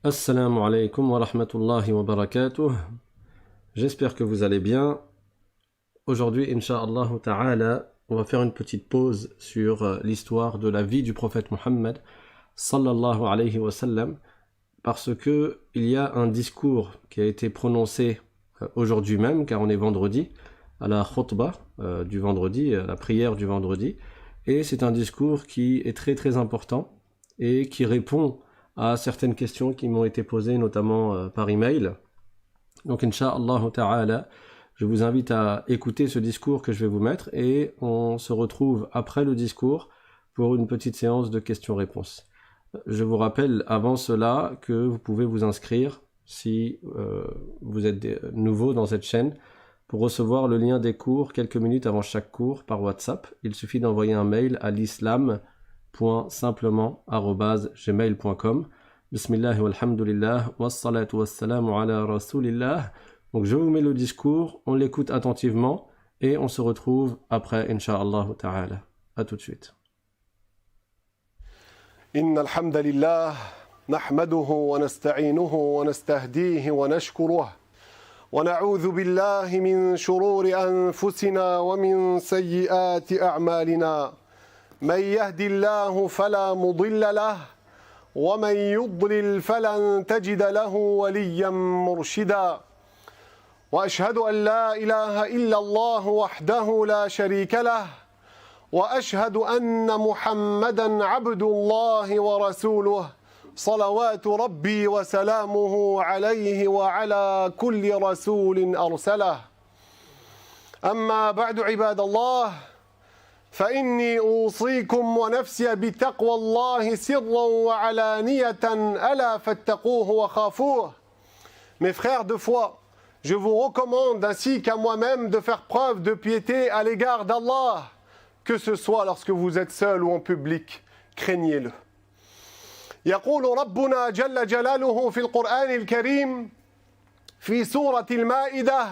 Assalamu alaikum wa rahmatullahi wa barakatuh. J'espère que vous allez bien. Aujourd'hui, Inch'Allah ta'ala, on va faire une petite pause sur l'histoire de la vie du prophète Muhammad sallallahu alayhi wa sallam, parce que il y a un discours qui a été prononcé aujourd'hui même, car on est vendredi, à la khutbah du vendredi, à la prière du vendredi, et c'est un discours qui est très très important et qui répond à certaines questions qui m'ont été posées, notamment par email. Donc, Inch'Allah ta'ala, je vous invite à écouter ce discours que je vais vous mettre et on se retrouve après le discours pour une petite séance de questions-réponses. Je vous rappelle avant cela que vous pouvez vous inscrire si vous êtes nouveau dans cette chaîne pour recevoir le lien des cours quelques minutes avant chaque cours par WhatsApp. Il suffit d'envoyer un mail à l'islam.simplement@gmail.com. Bismillah walhamdulillah wassalatu wassalamu ala rasulillah. Donc je vous mets le discours, on l'écoute attentivement et on se retrouve après, Inch'Allah ta'ala. À tout de suite. إن الحمد لله نحمده ونستعينه ونستهديه ونشكره ونعوذ بالله من شرور أنفسنا ومن سيئات أعمالنا من يهد الله فلا مضل له ومن يضلل فلن تجد له وليا مرشدا وأشهد أن لا إله إلا الله وحده لا شريك له وأشهد أن محمدًا عبد الله ورسوله صلوات ربي وسلامه عليه وعلى كل رسول أرسله أما بعد عباد الله فإني أوصيكم ونفسي بتقوى الله سرًا وعلانية ألا فاتقوه وخافوه. Mes frères de foi, je vous recommande ainsi qu'à moi-même de faire preuve de piété à l'égard d'Allah, que ce soit lorsque vous êtes seul ou en public, craignez-le. يقول ربنا جل جلاله في القرآن الكريم في سورة المائدة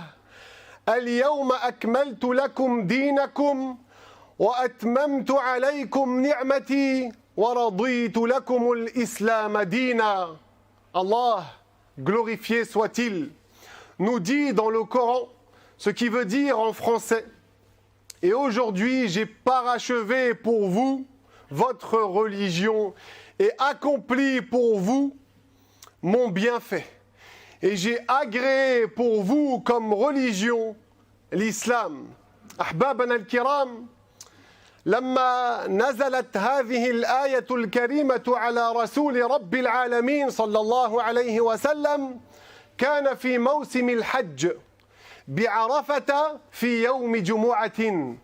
اليوم أكملت لكم دينكم وأتممت عليكم نعمتي ورضيت لكم الإسلام دينا. Allah, glorifié soit-il, nous dit dans le Coran ce qui veut dire en français: et aujourd'hui j'ai parachevé pour vous votre religion et accompli pour vous mon bienfait. Et j'ai agréé pour vous comme religion l'islam. أحبابنا الكرام، لما نزلت هذه الآية الكريمة على رسول رب العالمين صلى الله عليه وسلم كان في موسم الحج بعرفة في يوم جمعة.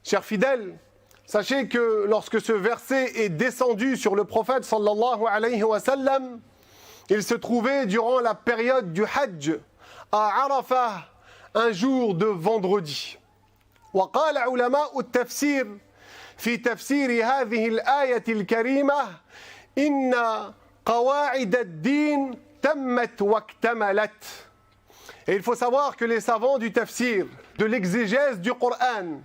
Chers fidèles, sachez que lorsque ce verset est descendu sur le prophète sallallahu alayhi wa sallam, il se trouvait durant la période du Hajj à Arafah, un jour de vendredi. وقال علماء التفسير في تفسير هذه الآية الكريمة إن قواعد الدين تمت واكتملت. Et il faut savoir que les savants du tafsir, de l'exégèse du Coran,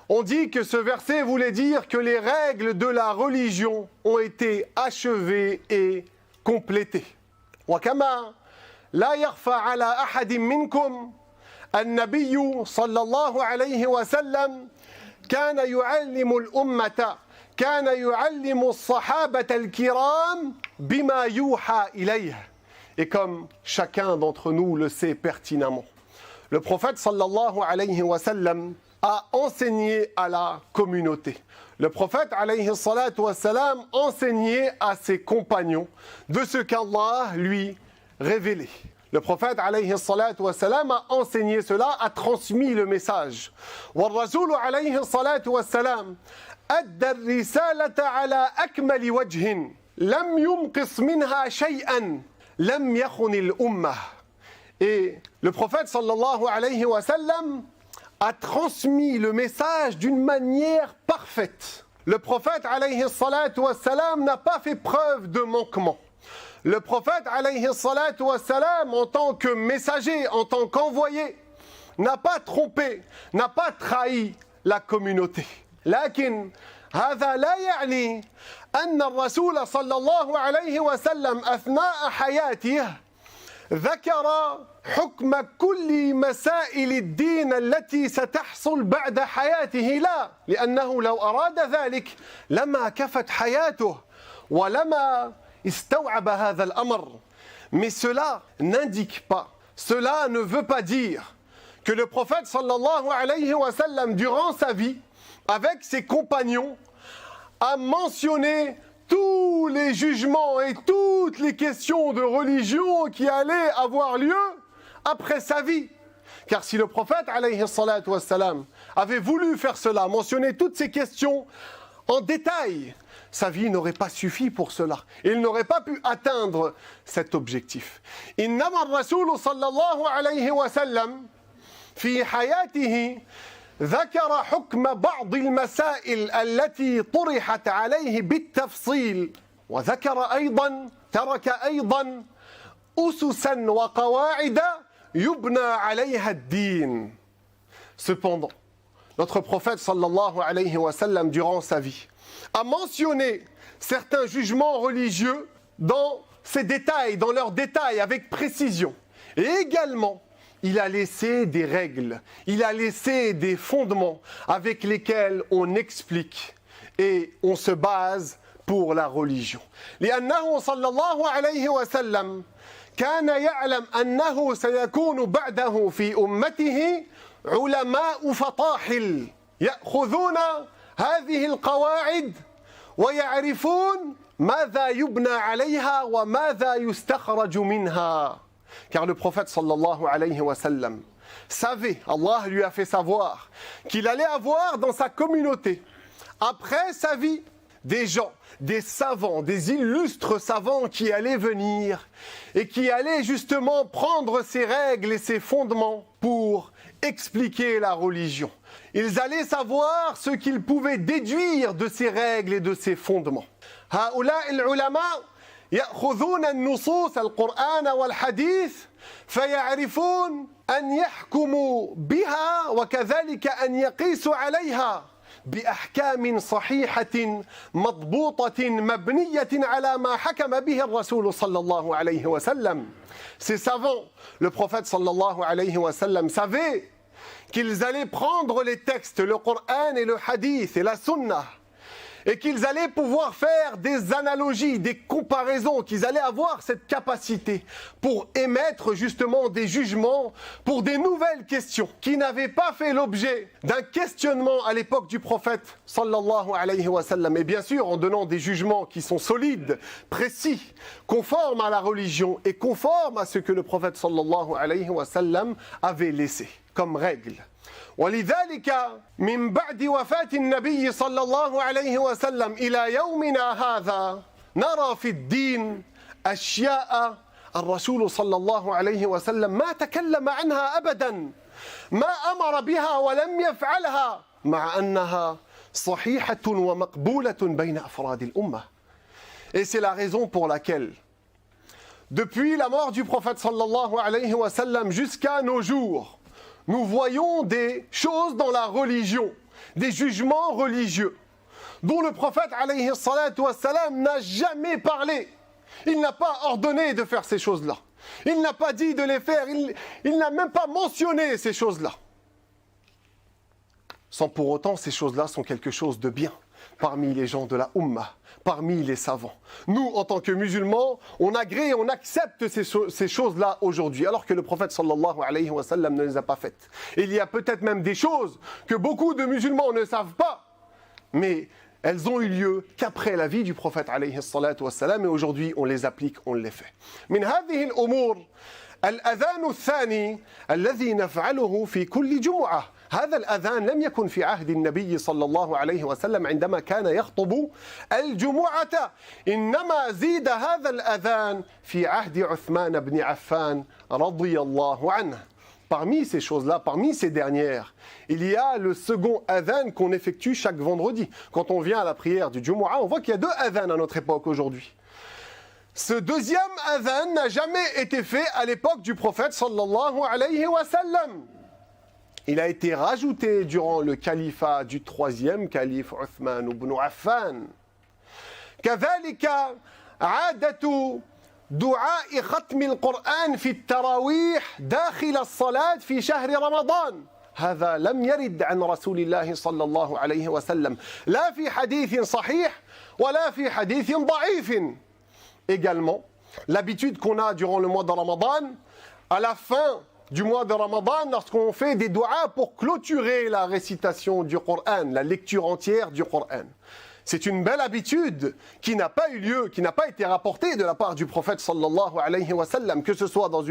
ont dit que ce verset voulait dire que les règles de la religion ont été achevées et complétées. وكما لا يخفى على أحد منكم النبي صلى الله عليه وسلم كان يعلم الأمة كان يعلم الصحابة الكرام بما يوحى إليه. Et comme chacun d'entre nous le sait pertinemment, le prophète sallallahu alayhi wa sallam a enseigné à la communauté. Le prophète alayhi salatu wa salam enseignait à ses compagnons de ce qu'Allah lui révélait. Le prophète alayhi salatu wa salam a enseigné cela, a transmis le message. والرسول عليه الصلاة والسلام أدى الرسالة على أكمل وجه لم ينقص منها شيئا لم يخن الأمة. Et le prophète sallallahu alayhi wa sallam a transmis le message d'une manière parfaite. Le prophète alayhi salatu wa salam n'a pas fait preuve de manquement. Le prophète alayhi salatu wa salam, en tant que messager, en tant qu'envoyé, n'a pas trompé, n'a pas trahi la communauté. لكن هذا لا يعني أن الرسول صلى الله عليه وسلم أثناء حياته ذكر حكم كل مسائل الدين التي ستحصل بعد حياته، لا، لأنه لو أراد ذلك لما كفت حياته ولما استوعب هذا الأمر. Mais cela n'indique pas, cela ne veut pas dire que le prophète sallallahu alayhi wa sallam, durant sa vie, avec ses compagnons, a mentionné tous les jugements et toutes les questions de religion qui allaient avoir lieu après sa vie. Car si le prophète alayhi salatu wassalam avait voulu faire cela, mentionner toutes ces questions en détail, sa vie n'aurait pas suffi pour cela. Il n'aurait pas pu atteindre cet objectif. Innama ar-rasoul sallallahu alayhi wa sallam fi hayatihi ذكر حكم بعض المسائل التي طرحت عليه بالتفصيل، وذكر أيضا ترك أيضا أسسا وقواعد يبنى عليها الدين. Cependant, notre prophète sallallahu alayhi wa sallam, durant sa vie, a mentionné certains jugements religieux dans ses détails, dans leurs détails, avec précision. Et également, il a laissé des règles, il a laissé des fondements avec lesquels on explique et on se base pour la religion. لأنه صلى الله عليه وسلم كان يعلم أنه سيكون بعده في أمته علماء فطاحل يأخذون هذه القواعد ويعرفون ماذا يبنى عليها وماذا يستخرج منها. Car le prophète sallallahu alayhi wa sallam savait, Allah lui a fait savoir, qu'il allait avoir dans sa communauté, après sa vie, des gens, des savants, des illustres savants qui allaient venir et qui allaient justement prendre ces règles et ces fondements pour expliquer la religion. Ils allaient savoir ce qu'ils pouvaient déduire de ces règles et de ces fondements. هؤلاء العلماء يأخذون النصوص القرآن والحديث فيعرفون أن يحكموا بها وكذلك أن يقيسوا عليها بأحكام صحيحة مضبوطة مبنية على ما حكم به الرسول صلى الله عليه وسلم. Ces savants, le prophète sallallahu alayhi wa sallam savait qu'ils allaient prendre les textes, le Coran et le hadith et la sunnah, et qu'ils allaient pouvoir faire des analogies, des comparaisons, qu'ils allaient avoir cette capacité pour émettre justement des jugements pour des nouvelles questions qui n'avaient pas fait l'objet d'un questionnement à l'époque du prophète sallallahu alayhi wa sallam. Et bien sûr en donnant des jugements qui sont solides, précis, conformes à la religion et conformes à ce que le prophète sallallahu alayhi wa sallam avait laissé comme règle. ولذلك من بعد وفاة النبي صلى الله عليه وسلم إلى يومنا هذا نرى في الدين أشياء الرسول صلى الله عليه وسلم ما تكلم عنها أبدا، ما أمر بها ولم يفعلها، مع أنها صحيحة ومقبولة بين أفراد الأمة. Et c'est la raison pour laquelle, depuis la mort du prophète sallallahu alayhi wa sallam jusqu'à nos jours, nous voyons des choses dans la religion, des jugements religieux, dont le prophète alayhi salatu wassalam n'a jamais parlé. Il n'a pas ordonné de faire ces choses-là. Il n'a pas dit de les faire. Il n'a même pas mentionné ces choses-là. Sans pour autant, ces choses-là sont quelque chose de bien parmi les gens de la Ummah, parmi les savants. Nous, en tant que musulmans, on agrée, on accepte ces choses-là aujourd'hui, alors que le prophète sallallahu alayhi wa sallam ne les a pas faites. Et il y a peut-être même des choses que beaucoup de musulmans ne savent pas, mais elles ont eu lieu qu'après la vie du prophète alayhi salatu wassalam, et aujourd'hui on les applique, on les fait. من هذه الأمور الأذان الثاني الذي نفعله في كل جمعة. هذا الأذان لم يكن في عهد النبي صلى الله عليه وسلم عندما كان يخطب الجمعة، إنما زيد هذا الأذان في عهد عثمان بن عفان رضي الله عنه. Parmi ces choses-là, parmi ces dernières, il y a le second adhan qu'on effectue chaque vendredi. Quand on vient à la prière du Jumu'ah, on voit qu'il y a deux adhans à notre époque aujourd'hui. Ce deuxième adhan n'a jamais été fait à l'époque du prophète sallallahu alayhi wa sallam. il a été rajouté durant le califat du troisième calife Uthman ibn Affan. كذلك عادة دعاء ختم القرآن في التراويح داخل الصلاة في شهر رمضان. هذا لم يرد عن رسول الله صلى الله عليه وسلم لا في حديث صحيح ولا في حديث ضعيف. Également, l'habitude qu'on a durant le mois de Ramadan, à la fin du mois de Ramadan, lorsqu'on fait des du'as pour clôturer la récitation du Coran, la lecture entière du Coran. C'est une belle habitude qui n'a pas eu lieu, qui n'a pas été rapportée de la part du prophète sallallahu alayhi wa sallam, que ce soit dans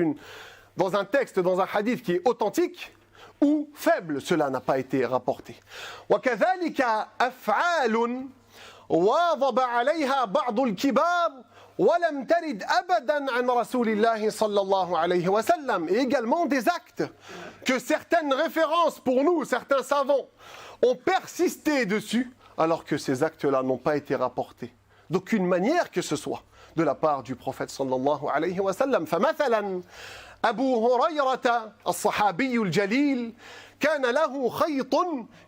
un texte, dans un hadith qui est authentique ou faible, cela n'a pas été rapporté. وكذلك أفعال واظب عليها بعض الكبار ولم ترد أبدا عن رسول الله صلى الله عليه وسلم. Et également des actes que certaines références pour nous, certains savants, ont persisté dessus, alors que ces actes-là n'ont pas été rapportés d'aucune manière que ce soit de la part du prophète sallallahu alayhi wa sallam. فمثلا أبو هريرة الصحابي الجليل كان له خيط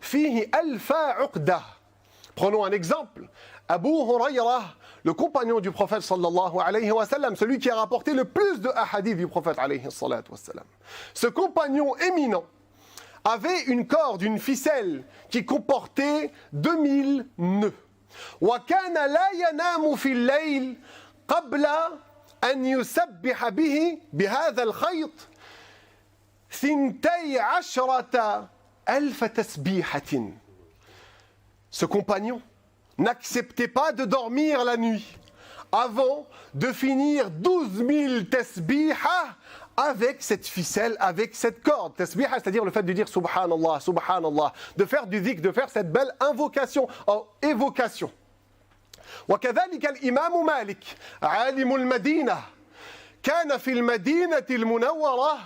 فيه 1000 عقدة. Prenons un exemple. Abu Huraira, le compagnon du prophète sallallahu alayhi wa sallam, celui qui a rapporté le plus de hadiths du prophète alayhi salatu wa sallam. Ce compagnon éminent avait une corde, une ficelle qui comportait 2000 nœuds. وكان لا ينام في الليل قبل أن يسبح به بهذا الخيط 12,000 تسبيحة. Ce compagnon n'acceptait pas de dormir la nuit avant de finir 12 000 tasbihah avec cette ficelle, avec cette corde. Tasbihah, c'est-à-dire le fait de dire Subhanallah, Subhanallah, de faire du dhikr, de faire cette belle invocation, évocation. وكذلك الإمام مالك عالم المدينة كان في المدينة المنورة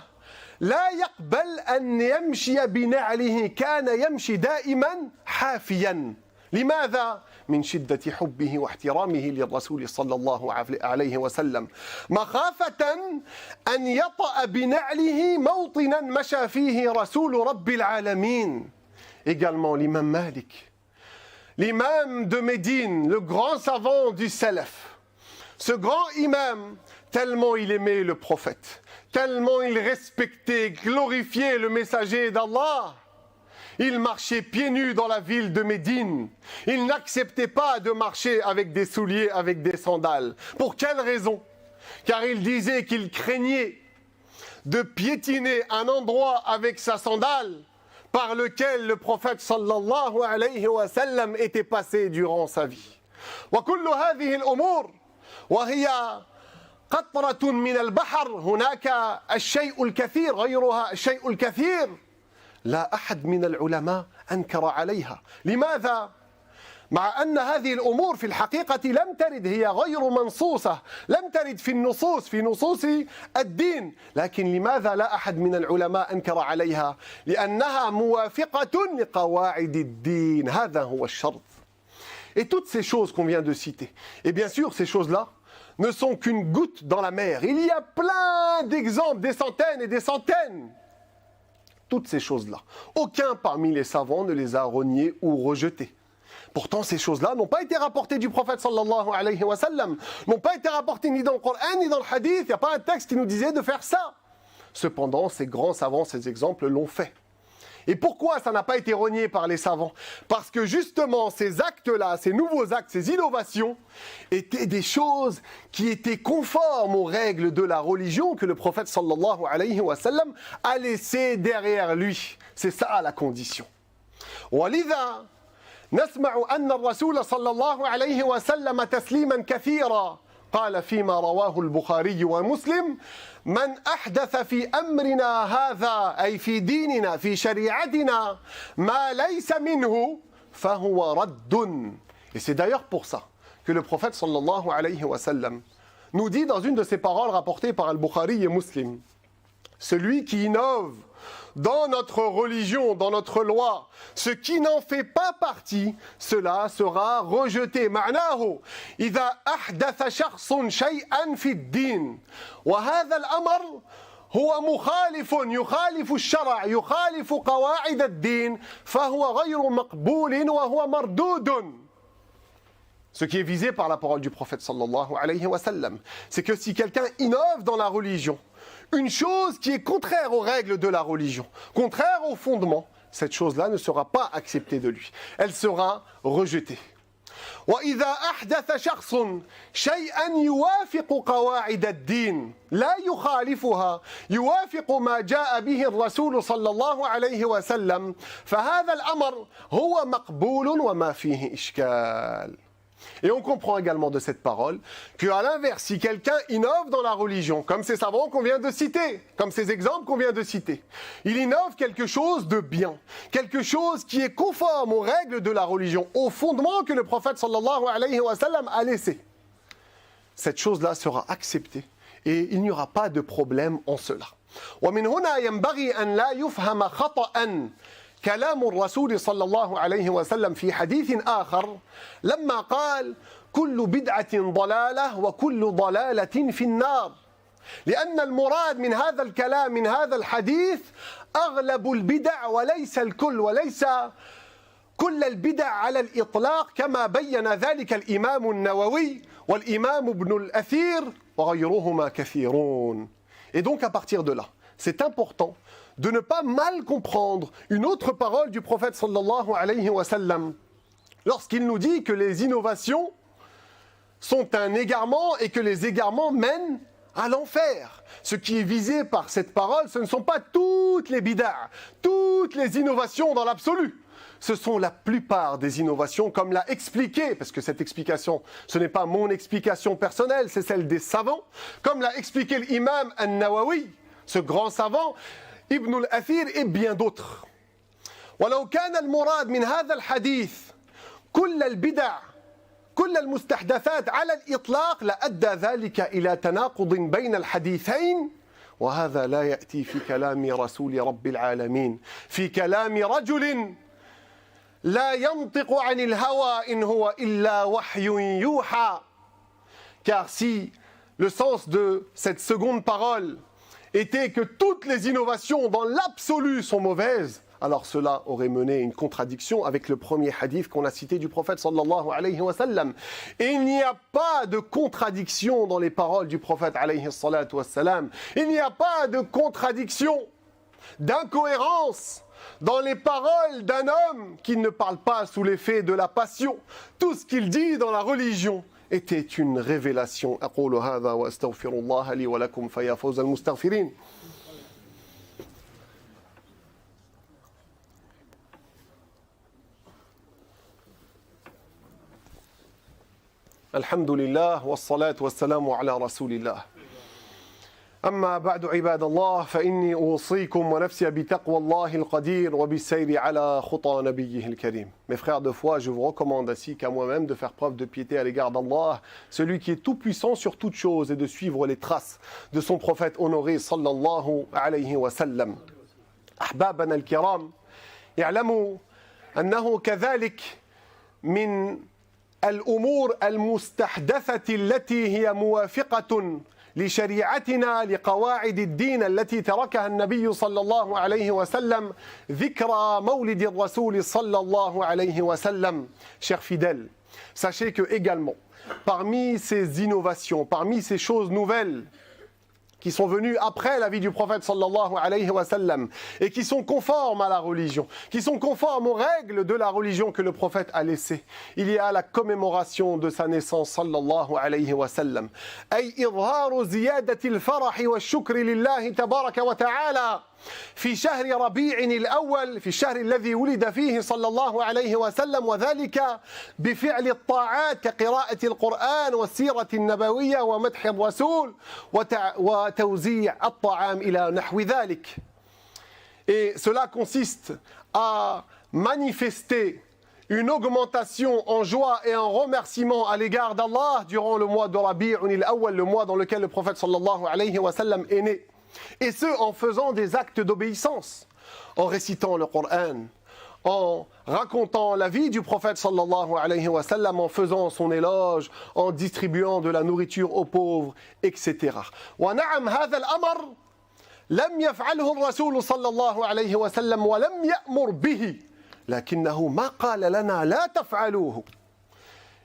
لا يقبل أن يمشي بنعله، كان يمشي دائما حافيا. لماذا؟ من شدة حبه واحترامه للرسول صلى الله عليه وسلم، مخافة أن يطأ بنعله موطنا مشى فيه رسول رب العالمين. Également l'imam Malik, l'imam de Médine, le grand savant du Salaf. Ce grand imam, tellement il aimait le prophète, tellement il respectait, glorifiait le messager d'Allah, il marchait pieds nus dans la ville de Médine. Il n'acceptait pas de marcher avec des souliers, avec des sandales. Pour quelle raison? Car il disait qu'il craignait de piétiner un endroit avec sa sandale par lequel le prophète sallallahu alayhi wa sallam était passé durant sa vie. وكل هذه الأمور وهي قطرة من البحر، هناك الشيء الكثير غيرها الشيء الكثير. لا أحد من العلماء أنكر عليها. لماذا؟ مع أن هذه الأمور في الحقيقة لم ترد، هي غير منصوصة، لم ترد في النصوص، في نصوص الدين، لكن لماذا لا أحد من العلماء أنكر عليها؟ لأنها موافقة لقواعد الدين. هذا هو الشرط. Et toutes ces choses qu'on vient de citer, et bien sûr ces choses-là ne sont qu'une goutte dans la mer. Il y a plein d'exemples, des centaines et des centaines. Toutes ces choses-là, aucun parmi les savants ne les a reniées ou rejetées. Pourtant, ces choses-là n'ont pas été rapportées du prophète sallallahu alayhi wa sallam, n'ont pas été rapportées ni dans le Coran ni dans le hadith. Il n'y a pas un texte qui nous disait de faire ça. Cependant, ces grands savants, ces exemples l'ont fait. Et pourquoi ça n'a pas été renié par les savants? Parce que justement, ces actes-là, ces nouveaux actes, ces innovations, étaient des choses qui étaient conformes aux règles de la religion que le prophète sallallahu alayhi wa sallam a laissé derrière lui. C'est ça la condition. ولذا نسمع أن الرسول صلى الله عليه وسلم تسليما كثيرا قال فيما رواه البخاري ومسلم: من أحدث في أمرنا هذا، أي في ديننا في شريعتنا، ما ليس منه فهو رد. Et c'est d'ailleurs pour ça que le prophète sallallahu alayhi wa sallam nous dit dans une de ses paroles rapportées par Al-Bukhari et Muslim: celui qui innove dans notre religion, dans notre loi, ce qui n'en fait pas partie, cela sera rejeté. معناه إذا أحدث شخص شيئا في الدين وهذا الأمر هو مخالف يخالف الشرع يخالف قواعد الدين فهو غير مقبول وهو مردود. Ce qui est visé par la parole du prophète sallallahu alayhi wa sallam, c'est que si quelqu'un innove dans la religion, une chose qui est contraire aux règles de la religion, contraire au fondement, cette chose-là ne sera pas acceptée de lui. Elle sera rejetée. وإذا أحدث شخص شيئا يوافق قواعد الدين لا يخالفها يوافق ما جاء به الرسول صلى الله عليه وسلم فهذا الأمر هو مقبول وما فيه إشكال. Et on comprend également de cette parole qu'à l'inverse, si quelqu'un innove dans la religion, comme ces savants qu'on vient de citer, comme ces exemples qu'on vient de citer, il innove quelque chose de bien, quelque chose qui est conforme aux règles de la religion, au fondement que le prophète sallallahu alayhi wa sallam a laissé. Cette chose-là sera acceptée et il n'y aura pas de problème en cela. ومن هنا ينبغي أن لا يفهم خطأ كلام الرسول صلى الله عليه وسلم في حديث آخر لما قال كل بدعة ضلالة وكل ضلالة في النار لأن المراد من هذا الكلام من هذا الحديث أغلب البدع وليس الكل وليس كل البدع على الإطلاق كما بين ذلك الإمام النووي والإمام ابن الأثير وغيرهما كثيرون. Et donc à partir de là, c'est important de ne pas mal comprendre une autre parole du prophète sallallahu alayhi wa sallam lorsqu'il nous dit que les innovations sont un égarement et que les égarements mènent à l'enfer. Ce qui est visé par cette parole, ce ne sont pas toutes les bid'a, toutes les innovations dans l'absolu. Ce sont la plupart des innovations, comme l'a expliqué, parce que cette explication, ce n'est pas mon explication personnelle, c'est celle des savants, comme l'a expliqué l'imam An-Nawawi, ce grand savant, Ibn al-Athir et bien d'autres. ولو كان المراد من هذا الحديث كل البدع كل المستحدثات على الإطلاق لأدى ذلك إلى تناقض بين الحديثين وهذا لا يأتي في كلام رسول رب العالمين في كلام رجل لا ينطق عن الهوى إن هو إلا وحي يوحى. Car si le sens de cette seconde parole était que toutes les innovations dans l'absolu sont mauvaises, alors cela aurait mené une contradiction avec le premier hadith qu'on a cité du prophète sallallahu alayhi wa sallam. Et il n'y a pas de contradiction dans les paroles du prophète alayhi salatu wa sallam. Il n'y a pas de contradiction, d'incohérence dans les paroles d'un homme qui ne parle pas sous l'effet de la passion. Tout ce qu'il dit dans la religion était une révélation. أقول هذا وأستغفر الله لي ولكم فيا فوز المستغفرين. الحمد لله والصلاة والسلام على رسول الله. أما بعد عباد الله فإني أوصيكم ونفسي بتقوى الله القدير وبالسير على خطى نبيه الكريم. Mes frères de foi, je vous recommande ainsi qu'à moi-même de faire preuve de piété à l'égard d'Allah, celui qui est tout puissant sur toutes choses, et de suivre les traces de son prophète honoré sallallahu alayhi wa sallam. أحبابنا الكرام، اعلموا أنه كذلك من الأمور المستحدثة التي هي موافقة لشريعتنا لقواعد الدين التي تركها النبي صلى الله عليه وسلم ذكرى مولد الرسول صلى الله عليه وسلم. Chers fidèles, sachez que également parmi ces innovations, parmi ces choses nouvelles qui sont venus après la vie du prophète sallallahu alayhi wa sallam et qui sont conformes à la religion, qui sont conformes aux règles de la religion que le prophète a laissées. Il y a la commémoration de sa naissance sallallahu alayhi wa sallam. أي إظهار زيادة الفرح والشكر لله تبارك وتعالى في شهر ربيع الأول، في الشهر الذي ولد فيه صلى الله عليه وسلم، وذلك بفعل الطاعات كقراءة القرآن والسيرة النبوية ومدح الرسول وتوزيع الطعام إلى نحو ذلك. Et cela consiste à manifester une augmentation en joie et en remerciement à l'égard d'Allah durant le mois de Rabi'un al-Awwal, le mois dans lequel le prophète sallallahu alayhi wa sallam est né. Et ce, en faisant des actes d'obéissance, en récitant le Coran, en racontant la vie du prophète sallallahu alayhi wa sallam, en faisant son éloge, en distribuant de la nourriture aux pauvres, etc. وَنَعَمْ هَذَا الْأَمْرِ لم يفعله الرسول صلى الله عليه وسلم ولم يأمر به لكنه ما قال لنا لا تفعلوه.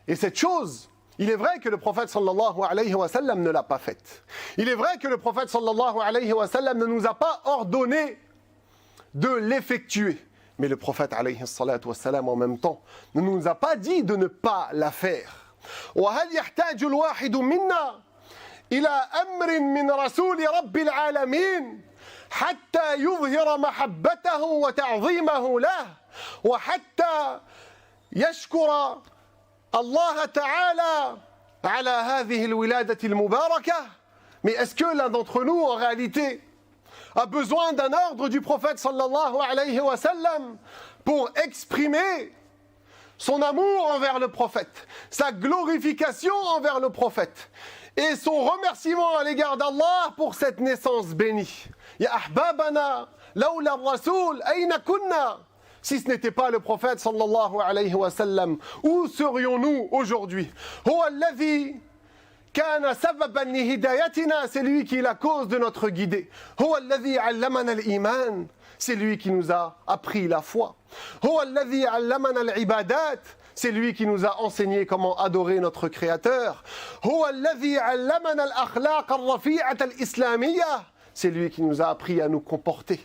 Et cette chose, il est vrai que le prophète sallallahu alayhi wa sallam ne l'a pas faite. Il est vrai que le prophète sallallahu alayhi wa sallam ne nous a pas ordonné de l'effectuer. Mais le prophète alayhi salatu wa sallam en même temps ne nous a pas dit de ne pas la faire. وهل يحتاج الواحد منا إلى أمر من رسول رب العالمين حتى يظهر محبته وتعظيمه له وحتى يشكر الله تعالى على هذه الولادة المباركة. Mais est-ce que l'un d'entre nous en réalité a besoin d'un ordre du prophète sallallahu alayhi wa sallam pour exprimer son amour envers le prophète, sa glorification envers le prophète et son remerciement à l'égard d'Allah pour cette naissance bénie. Ya ahbabana, lawla ar-rasoul, ayna kunna? Si ce n'était pas le prophète sallallahu alayhi wa sallam, où serions-nous aujourd'hui? Huwa alladhi kana sababan li hidayatina, c'est lui qui est la cause de notre guidée. Huwa alladhi allamana al-iman, c'est lui qui nous a appris la foi. Huwa alladhi allamana al-ibadat, c'est lui qui nous a enseigné comment adorer notre Créateur. Huwa alladhi allamana al-akhlaq ar-rafi'at al-islamiyya, c'est lui qui nous a appris à nous comporter.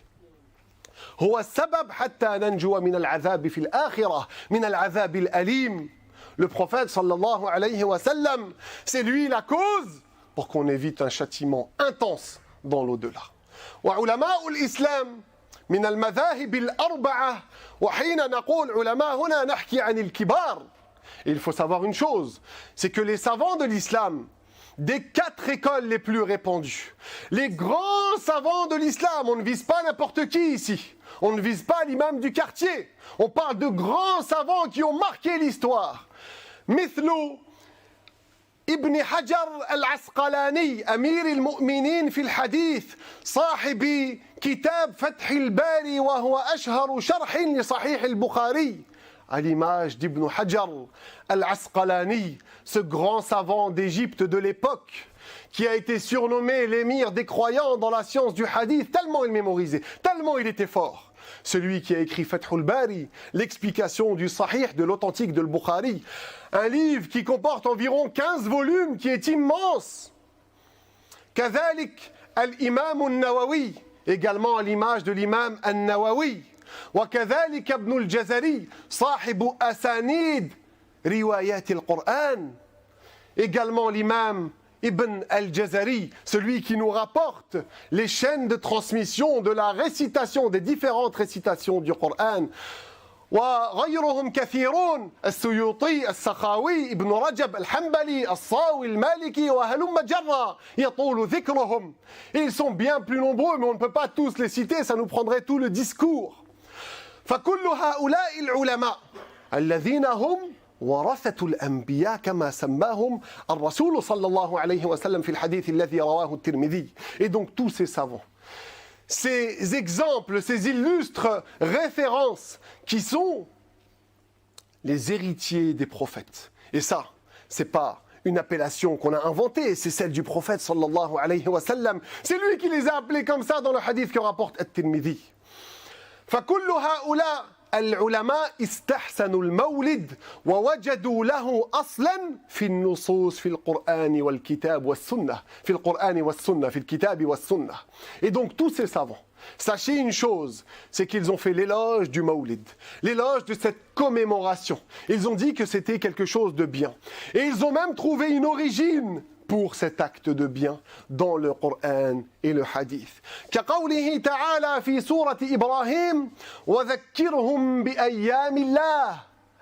هو السبب حتى ننجو من العذاب في الآخرة من العذاب الأليم. Le prophète sallallahu alayhi wa sallam, c'est lui la cause pour qu'on évite un châtiment intense dans l'au-delà. وعلماء الإسلام من المذاهب الأربعة وحين نقول علماء هنا نحكي عن الكبار. Et il faut savoir une chose, c'est que les savants de l'islam des 4 écoles les plus répandues, les grands savants de l'islam, on ne vise pas n'importe qui ici, on ne vise pas l'imam du quartier, on parle de grands savants qui ont marqué l'histoire. مثل ابن حجر العسقلاني أمير المؤمنين في الحديث صاحب كتاب فتح الباري وهو أشهر شرح لصحيح البخاري. À l'image d'Ibn Hajar al-Asqalani, ce grand savant d'Égypte de l'époque, qui a été surnommé l'émir des croyants dans la science du hadith, tellement il mémorisait, tellement il était fort. Celui qui a écrit Fathul Bari, l'explication du Sahih, de l'authentique de l'Bukhari, un livre qui comporte environ 15 volumes, qui est immense. Kadhalik al-Imam al-Nawawi, également à l'image de l'imam al-Nawawi. وكذلك ابن الجزري صاحب أسانيد روايات القرآن. Également l'imam Ibn al-Jazari, celui qui nous rapporte les chaînes de transmission de la récitation, des différentes récitations du Coran. وغيرهم كثيرون السيوطي السخاوي ابن رجب الحنبلي الصاوي المالكي وهلم جرا يطول ذكرهم. Ils sont bien plus nombreux, mais on ne peut pas tous les citer, ça nous prendrait tout le discours. فكل هؤلاء العلماء الذين هم ورثة الأنبياء كما سماهم الرسول صلى الله عليه وسلم في الحديث الذي رواه الترمذي. Et donc tous ces savants, ces exemples, ces illustres références qui sont les héritiers des prophètes. Et ça, c'est pas une appellation qu'on a inventée, c'est celle du prophète sallallahu alayhi wa sallam. C'est lui qui les a appelés comme ça dans le hadith que rapporte At-Tirmidhi. فكل هؤلاء العلماء استحسنوا المولد ووجدوا له أصلا في النصوص في القرآن والكتاب والسنة في القرآن والسنة في الكتاب والسنة. Et donc tous ces savants, sachez une chose, c'est qu'ils ont fait l'éloge du Mawlid, l'éloge de cette commémoration. Ils ont dit que c'était quelque chose de bien. Et ils ont même trouvé une origine pour cet acte de bien dans le Coran et le Hadith. كقوله تعالى في سورة إبراهيم وذكرهم بأيام الله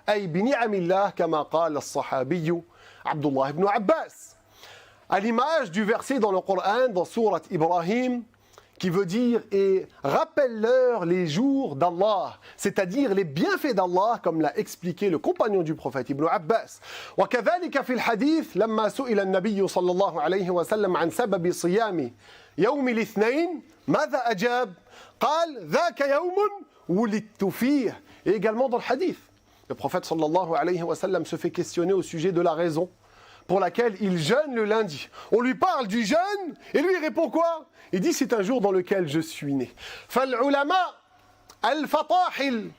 أي بنعم الله كما قال الصحابي عبد الله بن عباس. À l'image du verset dans le Coran, dans Surat Ibrahim, qui veut dire « et rappelle-leur les jours d'Allah », c'est-à-dire les bienfaits d'Allah, comme l'a expliqué le compagnon du prophète Ibn Abbas. وكذلك في الحديث لما سئل النبي صلى الله عليه وسلم عن سبب صيام يوم الاثنين ماذا أجاب؟ قال ذاك يوم ولدت فيه. Et également dans le hadith, le prophète sallallahu alayhi wa sallam se fait questionner au sujet de la raison pour laquelle il jeûne le lundi. On lui parle du jeûne et lui il répond quoi? Il dit c'est un jour dans lequel je suis né. فالعلماء الفطاحل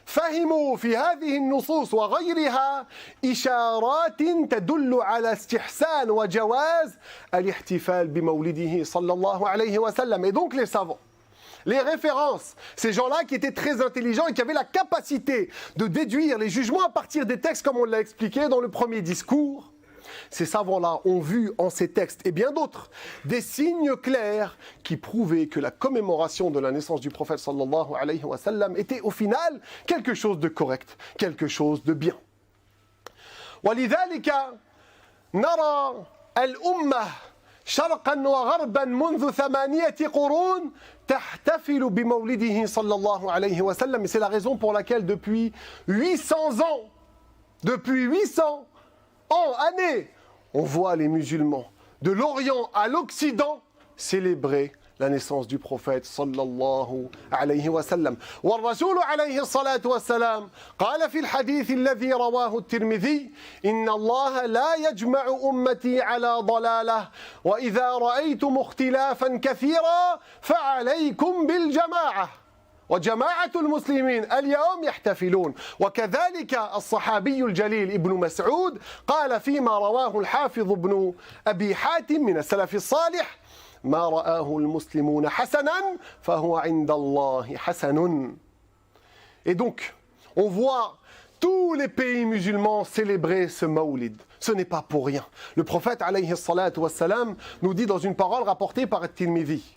فهموا في هذه النصوص وغيرها إشارات تدل على استحسان وجواز الاحتفال بمولده صلى الله عليه وسلم. Et donc les savants, les références, ces gens-là qui étaient très intelligents et qui avaient la capacité de déduire les jugements à partir des textes comme on l'a expliqué dans le premier discours, ces savants-là ont vu en ces textes et bien d'autres des signes clairs qui prouvaient que la commémoration de la naissance du prophète sallallahu alayhi wa sallam était au final quelque chose de correct, quelque chose de bien. ولذلك نرى الأمة شرقا وغربا منذ 8 قرون تحتفل بمولده صلى الله عليه وسلم. Et c'est la raison pour laquelle depuis 800 ans, années, on voit les musulmans de l'Orient à l'Occident célébrer la naissance du prophète sallallahu alayhi wa sallam. والرسول عليه الصلاة والسلام قال في الحديث الذي رواه الترمذي إن الله لا يجمع أمتي على ضلالة وإذا رأيتم اختلافا كثيرا فعليكم بالجماعة وجماعة المسلمين اليوم يحتفلون. وكذلك الصحابي الجليل ابن مسعود قال فيما رواه الحافظ ابن أبي حاتم من السلف الصالح ما رآه المسلمون حسنا فهو عند الله حسن. Et donc, on voit tous les pays musulmans célébrer ce Mawlid. Ce n'est pas pour rien. Le prophète alayhi salatu wassalam nous dit dans une parole rapportée par At-Tirmidhi,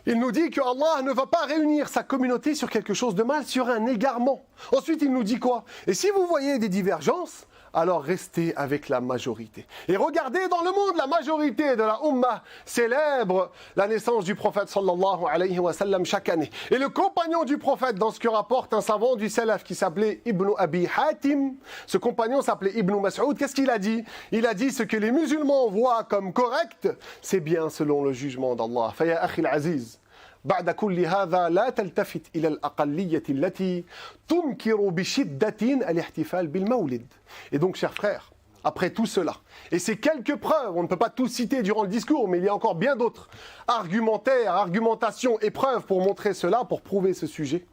il nous dit que Allah ne va pas réunir sa communauté sur quelque chose de mal, sur un égarement. Ensuite, il nous dit quoi? Et si vous voyez des divergences, alors restez avec la majorité. Et regardez dans le monde, la majorité de la Ummah célèbre la naissance du prophète sallallahu alayhi wa sallam chaque année. Et le compagnon du prophète, dans ce que rapporte un savant du Salaf qui s'appelait Ibn Abi Hatim, ce compagnon s'appelait Ibn Mas'ud, qu'est-ce qu'il a dit? Il a dit ce que les musulmans voient comme correct, c'est bien selon le jugement d'Allah. Faya akhi al-aziz, بعد كل هذا لا تلتفت إلى الأقلية التي تنكر بشدة الاحتفال بالمولد. Et donc, chers frères, après tout cela, et ces quelques preuves, on ne peut pas tout citer durant le discours, mais il y a encore bien d'autres argumentaires, argumentations et preuves pour montrer cela, pour prouver ce sujet.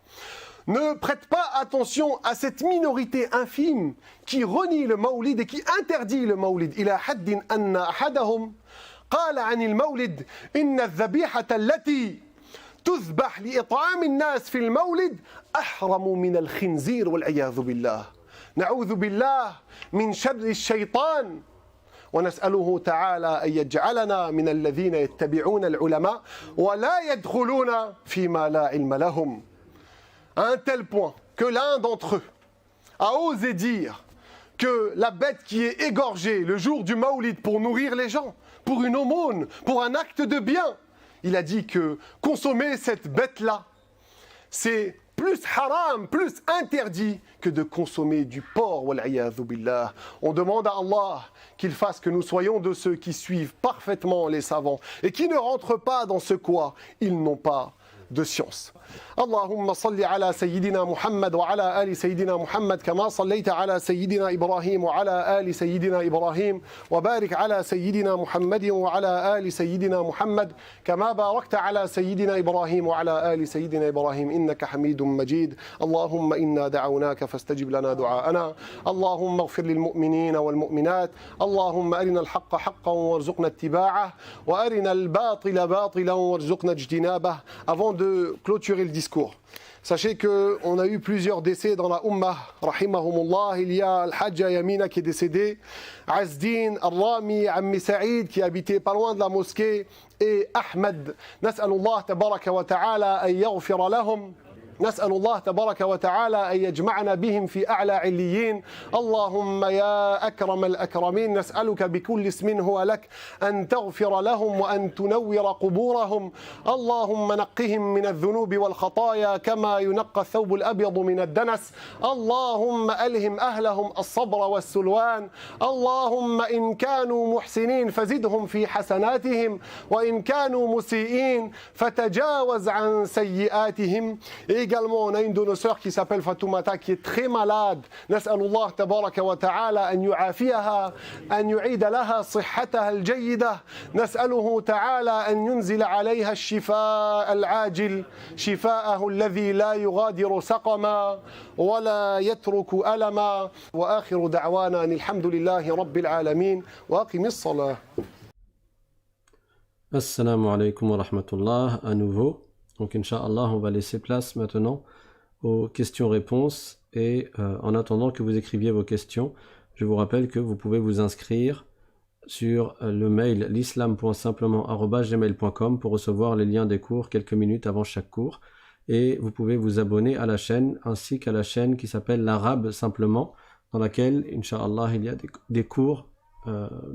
Ne prête pas attention à cette minorité infime qui renie le Mawlid et qui interdit le Mawlid. إلى حد أن أحدهم قال عن المولد إن الذبيحة التي تذبح لإطعام الناس في المولد أحرم من الخنزير والعياذ بالله. نعوذ بالله من شر الشيطان ونسأله تعالى أن يجعلنا من الذين يتبعون العلماء ولا يدخلون فيما لا علم لهم. À un tel point que l'un d'entre eux a osé dire que la bête qui est égorgée le jour du Mawlid pour nourrir les gens, pour une aumône, pour un acte de bien, il a dit que consommer cette bête-là, c'est plus haram, plus interdit que de consommer du porc. Wal'iyadhu billah. On demande à Allah qu'il fasse que nous soyons de ceux qui suivent parfaitement les savants et qui ne rentrent pas dans ce quoi ils n'ont pas de science. اللهم صل على سيدنا محمد وعلى آل سيدنا محمد كما صليت على سيدنا إبراهيم وعلى آل سيدنا إبراهيم وبارك على سيدنا محمد وعلى آل سيدنا محمد كما باركت على سيدنا إبراهيم وعلى آل سيدنا إبراهيم إنك حميد مجيد. اللهم إنا دعوناك فاستجب لنا دعاءنا. اللهم اغفر للمؤمنين والمؤمنات. اللهم أرنا الحق حقا وارزقنا اتباعه وأرنا الباطل باطلا وارزقنا اجتنابه. Avant de clôturer le discours, sachez qu'on a eu plusieurs décès dans la Ummah, rahimahumullah. Il y a Al-Hajja Yamina qui est décédé, Azdin, Al-Rami, Ammi Saïd qui habitait pas loin de la mosquée, et Ahmed. Nas'alullah tabaraka wa ta'ala an yaghfira lahum. نسأل الله تبارك وتعالى أن يجمعنا بهم في أعلى عليين. اللهم يا أكرم الأكرمين نسألك بكل اسم هو لك أن تغفر لهم وأن تنور قبورهم. اللهم نقهم من الذنوب والخطايا كما ينقى الثوب الأبيض من الدنس. اللهم ألهم أهلهم الصبر والسلوان. اللهم إن كانوا محسنين فزدهم في حسناتهم وإن كانوا مسيئين فتجاوز عن سيئاتهم. Et également, on a une de nos sœurs qui s'appelle Fatoumata qui est très malade. نسأل الله تبارك وتعالى أن يعافيها أن يعيد لها صحتها الجيدة نسأله تعالى أن ينزل عليها الشفاء العاجل شفاءه الذي لا يغادر سقما ولا يترك ألما وآخر دعوانا أن الحمد لله رب العالمين وأقم الصلاة. Assalamu alaikum wa rahmatullah à nouveau. Donc Inch'Allah, on va laisser place maintenant aux questions-réponses et en attendant que vous écriviez vos questions, je vous rappelle que vous pouvez vous inscrire sur le mail l'islam.simplement@gmail.com pour recevoir les liens des cours quelques minutes avant chaque cours et vous pouvez vous abonner à la chaîne ainsi qu'à la chaîne qui s'appelle l'Arabe simplement dans laquelle Inch'Allah il y a des cours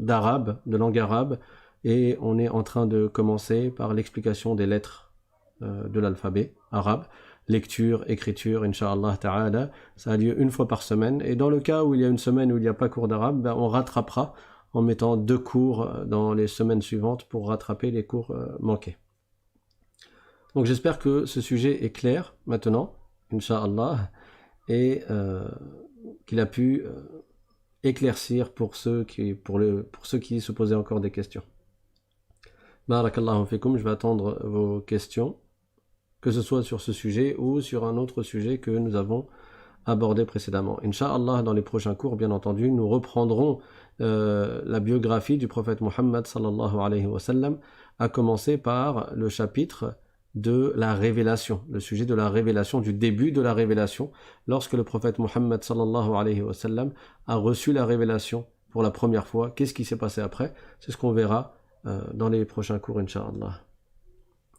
d'arabe, de langue arabe et on est en train de commencer par l'explication des lettres de l'alphabet arabe, lecture, écriture, Inch'Allah ta'ala, ça a lieu une fois par semaine, et dans le cas où il y a une semaine où il n'y a pas cours d'arabe, ben on rattrapera en mettant 2 cours dans les semaines suivantes pour rattraper les cours manqués. Donc j'espère que ce sujet est clair maintenant, Inch'Allah, et qu'il a pu éclaircir pour ceux qui se posaient encore des questions. Barakallahu fikum, je vais attendre vos questions, que ce soit sur ce sujet ou sur un autre sujet que nous avons abordé précédemment. Inch'Allah, dans les prochains cours, bien entendu, nous reprendrons la biographie du prophète Muhammad sallallahu alayhi wa sallam, à commencer par le chapitre de la révélation, le sujet de la révélation, du début de la révélation, lorsque le prophète Muhammad sallallahu alayhi wa sallam a reçu la révélation pour la première fois. Qu'est-ce qui s'est passé après? C'est ce qu'on verra dans les prochains cours, Inch'Allah.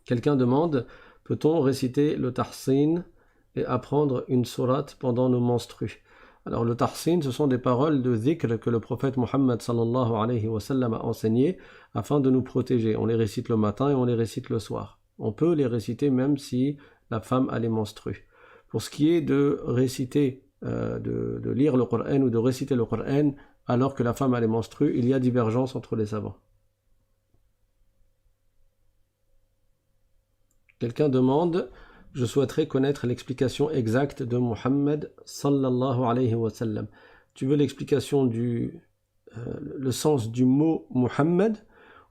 Quelqu'un demande, peut-on réciter le tahsin et apprendre une sourate pendant nos menstrues? Alors le tahsin, ce sont des paroles de dhikr que le prophète Muhammad sallallahu alayhi wa sallam a enseignées afin de nous protéger. On les récite le matin et on les récite le soir. On peut les réciter même si la femme a les menstrues. Pour ce qui est de réciter, de lire le Coran ou de réciter le Coran alors que la femme a les menstrues, il y a divergence entre les savants. Quelqu'un demande, je souhaiterais connaître l'explication exacte de Muhammad sallallahu alayhi wa sallam. Tu veux l'explication le sens du mot Muhammad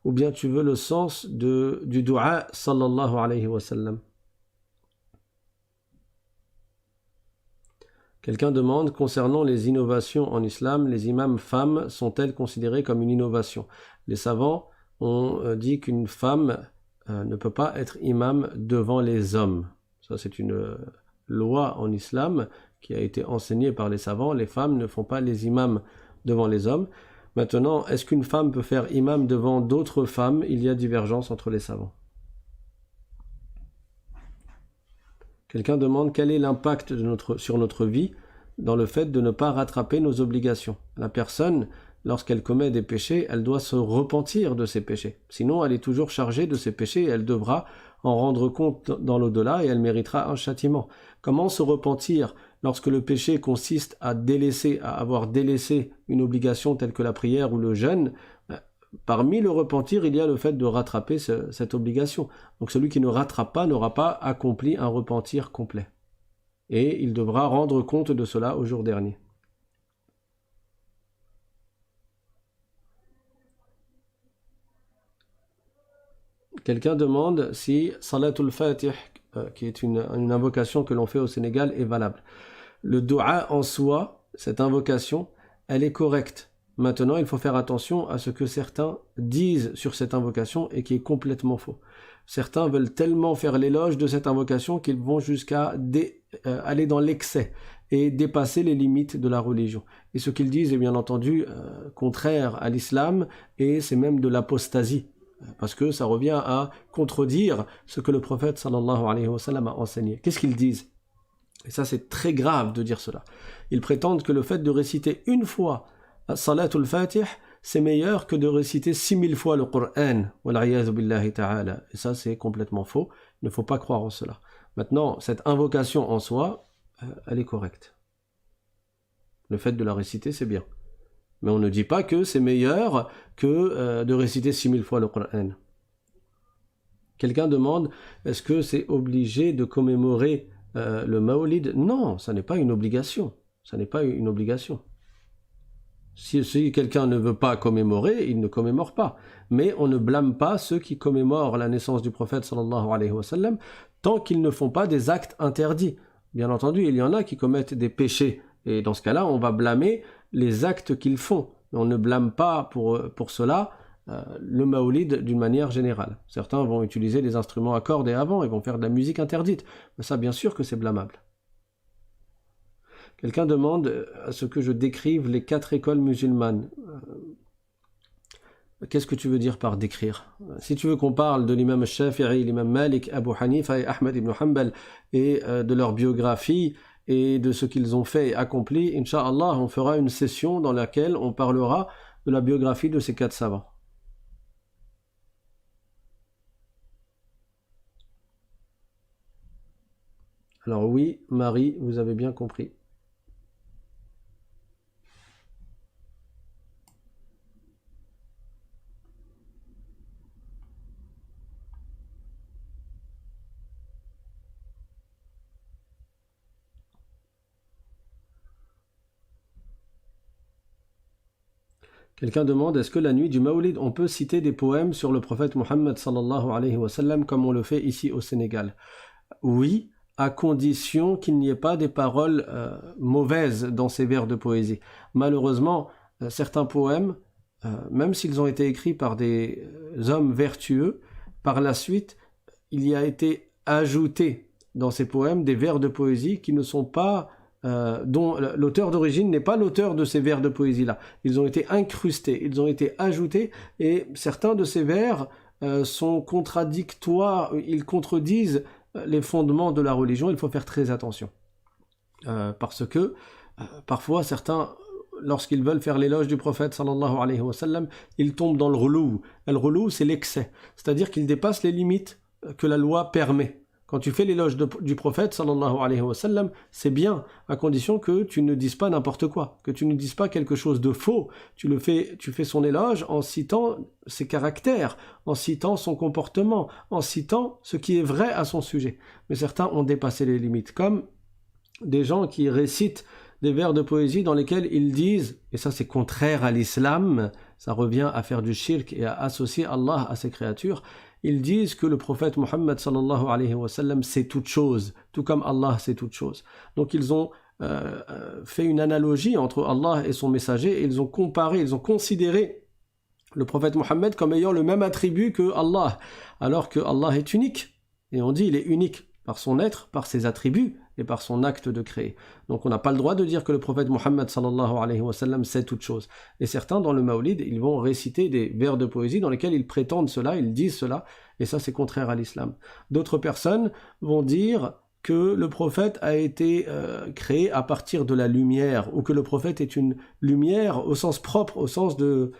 ou bien tu veux le sens du dua sallallahu alayhi wa sallam? Quelqu'un demande, concernant les innovations en islam, les imams femmes sont-elles considérées comme une innovation? Les savants ont dit qu'une femme ne peut pas être imam devant les hommes. Ça, c'est une loi en islam qui a été enseignée par les savants. Les femmes ne font pas les imams devant les hommes. Maintenant, est-ce qu'une femme peut faire imam devant d'autres femmes? Il y a divergence entre les savants. Quelqu'un demande quel est l'impact sur notre vie dans le fait de ne pas rattraper nos obligations. La personne, lorsqu'elle commet des péchés, elle doit se repentir de ses péchés. Sinon, elle est toujours chargée de ses péchés et elle devra en rendre compte dans l'au-delà et elle méritera un châtiment. Comment se repentir lorsque le péché consiste à avoir délaissé une obligation telle que la prière ou le jeûne? Parmi le repentir, il y a le fait de rattraper cette obligation. Donc celui qui ne rattrape pas n'aura pas accompli un repentir complet. Et il devra rendre compte de cela au jour dernier. Quelqu'un demande si Salatul Fatih, qui est une invocation que l'on fait au Sénégal, est valable. Le dua en soi, cette invocation, elle est correcte. Maintenant, il faut faire attention à ce que certains disent sur cette invocation et qui est complètement faux. Certains veulent tellement faire l'éloge de cette invocation qu'ils vont jusqu'à aller dans l'excès et dépasser les limites de la religion. Et ce qu'ils disent est bien entendu contraire à l'islam et c'est même de l'apostasie. Parce que ça revient à contredire ce que le prophète sallallahu alayhi wa sallam a enseigné. Qu'est-ce qu'ils disent? Et ça c'est très grave de dire cela. Ils prétendent que le fait de réciter une fois Salatul Fatih, c'est meilleur que de réciter 6000 fois le Coran. Wal'iyadhu billahi ta'ala. Et ça c'est complètement faux. Il ne faut pas croire en cela. Maintenant, cette invocation en soi, elle est correcte. Le fait de la réciter, c'est bien. Mais on ne dit pas que c'est meilleur que de réciter 6000 fois le Coran. Quelqu'un demande, est-ce que c'est obligé de commémorer le Mawlid. Non, ça n'est pas une obligation. Ça n'est pas une obligation. Si quelqu'un ne veut pas commémorer, il ne commémore pas. Mais on ne blâme pas ceux qui commémorent la naissance du prophète sallallahu alayhi wa sallam tant qu'ils ne font pas des actes interdits. Bien entendu, il y en a qui commettent des péchés. Et dans ce cas-là, on va blâmer les actes qu'ils font. Mais on ne blâme pas pour cela le Mawlid d'une manière générale. Certains vont utiliser des instruments à cordes et avant, ils vont faire de la musique interdite. Mais ça, bien sûr que c'est blâmable. Quelqu'un demande à ce que je décrive les 4 écoles musulmanes. Qu'est-ce que tu veux dire par décrire? Si tu veux qu'on parle de l'imam Shafi'i, l'imam Malik, Abu Hanifa et Ahmed ibn Hanbal et de leur biographie et de ce qu'ils ont fait et accompli, Inch'Allah, on fera une session dans laquelle on parlera de la biographie de ces 4 savants. Alors oui, Marie, vous avez bien compris. Quelqu'un demande, est-ce que la nuit du Mawlid, on peut citer des poèmes sur le prophète Mohammed sallallahu alayhi wa sallam comme on le fait ici au Sénégal? Oui, à condition qu'il n'y ait pas des paroles mauvaises dans ces vers de poésie. Malheureusement, certains poèmes, même s'ils ont été écrits par des hommes vertueux, par la suite, il y a été ajouté dans ces poèmes des vers de poésie qui ne sont pas... dont l'auteur d'origine n'est pas l'auteur de ces vers de poésie-là. Ils ont été incrustés, ils ont été ajoutés, et certains de ces vers sont contradictoires, ils contredisent les fondements de la religion. Il faut faire très attention. Parce que parfois certains, lorsqu'ils veulent faire l'éloge du prophète sallallahu alayhi wa sallam, ils tombent dans le relou. Le relou, c'est l'excès, c'est-à-dire qu'ils dépassent les limites que la loi permet. Quand tu fais l'éloge du prophète sallallahu alayhi wa sallam, c'est bien, à condition que tu ne dises pas n'importe quoi, que tu ne dises pas quelque chose de faux. Tu fais son éloge en citant ses caractères, en citant son comportement, en citant ce qui est vrai à son sujet. Mais certains ont dépassé les limites, comme des gens qui récitent des vers de poésie dans lesquels ils disent, et ça c'est contraire à l'islam, ça revient à faire du shirk et à associer Allah à ses créatures, ils disent que le prophète Mohammed sallallahu alayhi wa sallam sait toute chose, tout comme Allah sait toute chose. Donc ils ont fait une analogie entre Allah et son messager, et ils ont comparé, ils ont considéré le prophète Mohammed comme ayant le même attribut que Allah, alors que Allah est unique. Et on dit il est unique par son être, par ses attributs et par son acte de créer. Donc on n'a pas le droit de dire que le prophète Mohammed sallallahu alayhi wa sallam sait toute chose. Et certains dans le Mawlid, ils vont réciter des vers de poésie dans lesquels ils prétendent cela, ils disent cela, et ça c'est contraire à l'islam. D'autres personnes vont dire que le prophète a été créé à partir de la lumière, ou que le prophète est une lumière au sens propre, au sens que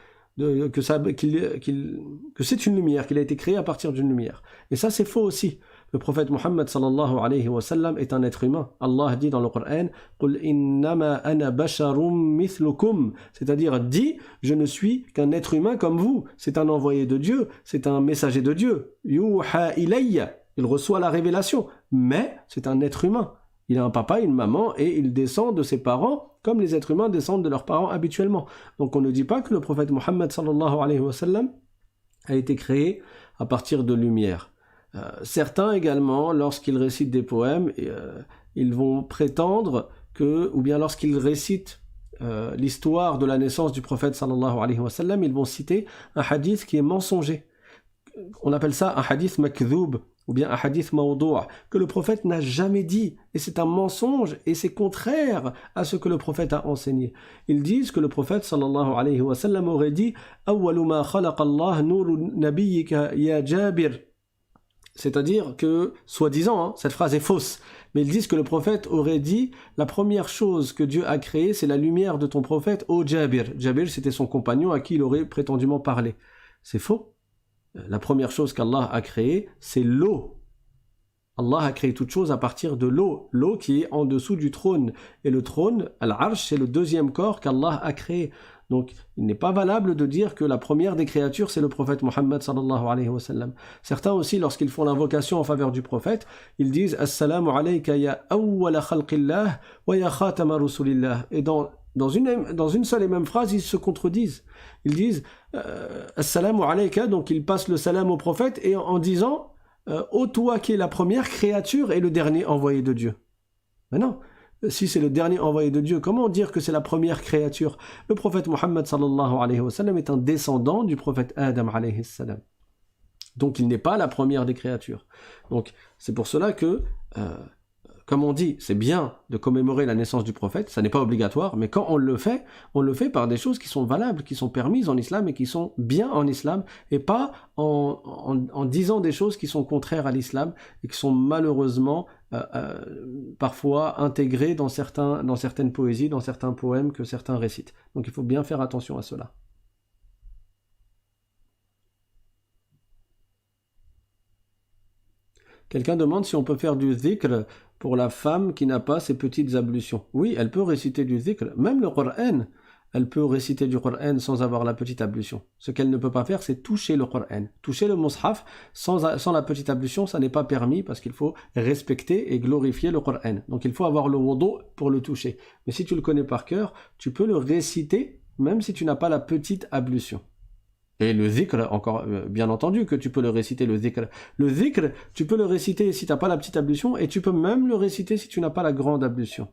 c'est une lumière, qu'il a été créé à partir d'une lumière. Et ça c'est faux aussi. Le prophète Mohammed sallallahu alayhi wa sallam est un être humain. Allah dit dans le Coran, Qul innama ana basharum mithlukum, c'est-à-dire dit, je ne suis qu'un être humain comme vous. C'est un envoyé de Dieu, c'est un messager de Dieu. Yuha ilayya, il reçoit la révélation, mais c'est un être humain. Il a un papa, une maman, et il descend de ses parents comme les êtres humains descendent de leurs parents habituellement. Donc on ne dit pas que le prophète Mohammed sallallahu alayhi wa sallam a été créé à partir de lumière. Certains également, lorsqu'ils récitent des poèmes, ils vont prétendre que, ou bien lorsqu'ils récitent l'histoire de la naissance du prophète sallallahu alayhi wa sallam, ils vont citer un hadith qui est mensonger. On appelle ça un hadith makdhoub, ou bien un hadith mawdou', que le prophète n'a jamais dit, et c'est un mensonge, et c'est contraire à ce que le prophète a enseigné. Ils disent que le prophète sallallahu alayhi wa sallam aurait dit « Awwalu ma khalaqa Allah nuru nabiyyika ya Jabir » C'est-à-dire que, soi-disant, cette phrase est fausse, mais ils disent que le prophète aurait dit « La première chose que Dieu a créée, c'est la lumière de ton prophète, ô Jabir ». Jabir, c'était son compagnon à qui il aurait prétendument parlé. C'est faux. La première chose qu'Allah a créée, c'est l'eau. Allah a créé toute chose à partir de l'eau, l'eau qui est en dessous du trône. Et le trône, Al-Arsh, c'est le deuxième corps qu'Allah a créé. Donc, il n'est pas valable de dire que la première des créatures, c'est le prophète Mohammed sallallahu alayhi wa sallam. Certains aussi, lorsqu'ils font l'invocation en faveur du prophète, ils disent « Assalamu alayka ya awwala khalqillah wa ya khatama rusulillah » et dans une seule et même phrase, ils se contredisent. Ils disent Assalamu alayka, donc ils passent le salam au prophète, et en disant ô toi qui es la première créature et le dernier envoyé de Dieu. Mais non, si c'est le dernier envoyé de Dieu, comment dire que c'est la première créature? Le prophète Mohammed sallallahu alayhi wa sallam est un descendant du prophète Adam alayhi salam. Donc il n'est pas la première des créatures. Donc c'est pour cela que comme on dit, c'est bien de commémorer la naissance du prophète, ça n'est pas obligatoire, mais quand on le fait par des choses qui sont valables, qui sont permises en islam et qui sont bien en islam, et pas en disant des choses qui sont contraires à l'islam et qui sont malheureusement parfois intégrées dans certaines poésies, dans certains poèmes que certains récitent. Donc il faut bien faire attention à cela. Quelqu'un demande si on peut faire du dhikr pour la femme qui n'a pas ses petites ablutions. Oui, elle peut réciter du dhikr. Même le Coran, elle peut réciter du Coran sans avoir la petite ablution. Ce qu'elle ne peut pas faire, c'est toucher le Coran. Toucher le mushaf sans la petite ablution, ça n'est pas permis parce qu'il faut respecter et glorifier le Coran. Donc il faut avoir le wudu pour le toucher. Mais si tu le connais par cœur, tu peux le réciter même si tu n'as pas la petite ablution. Et le dhikr, encore bien entendu que tu peux le réciter, le dhikr. Le dhikr, tu peux le réciter si tu n'as pas la petite ablution, et tu peux même le réciter si tu n'as pas la grande ablution.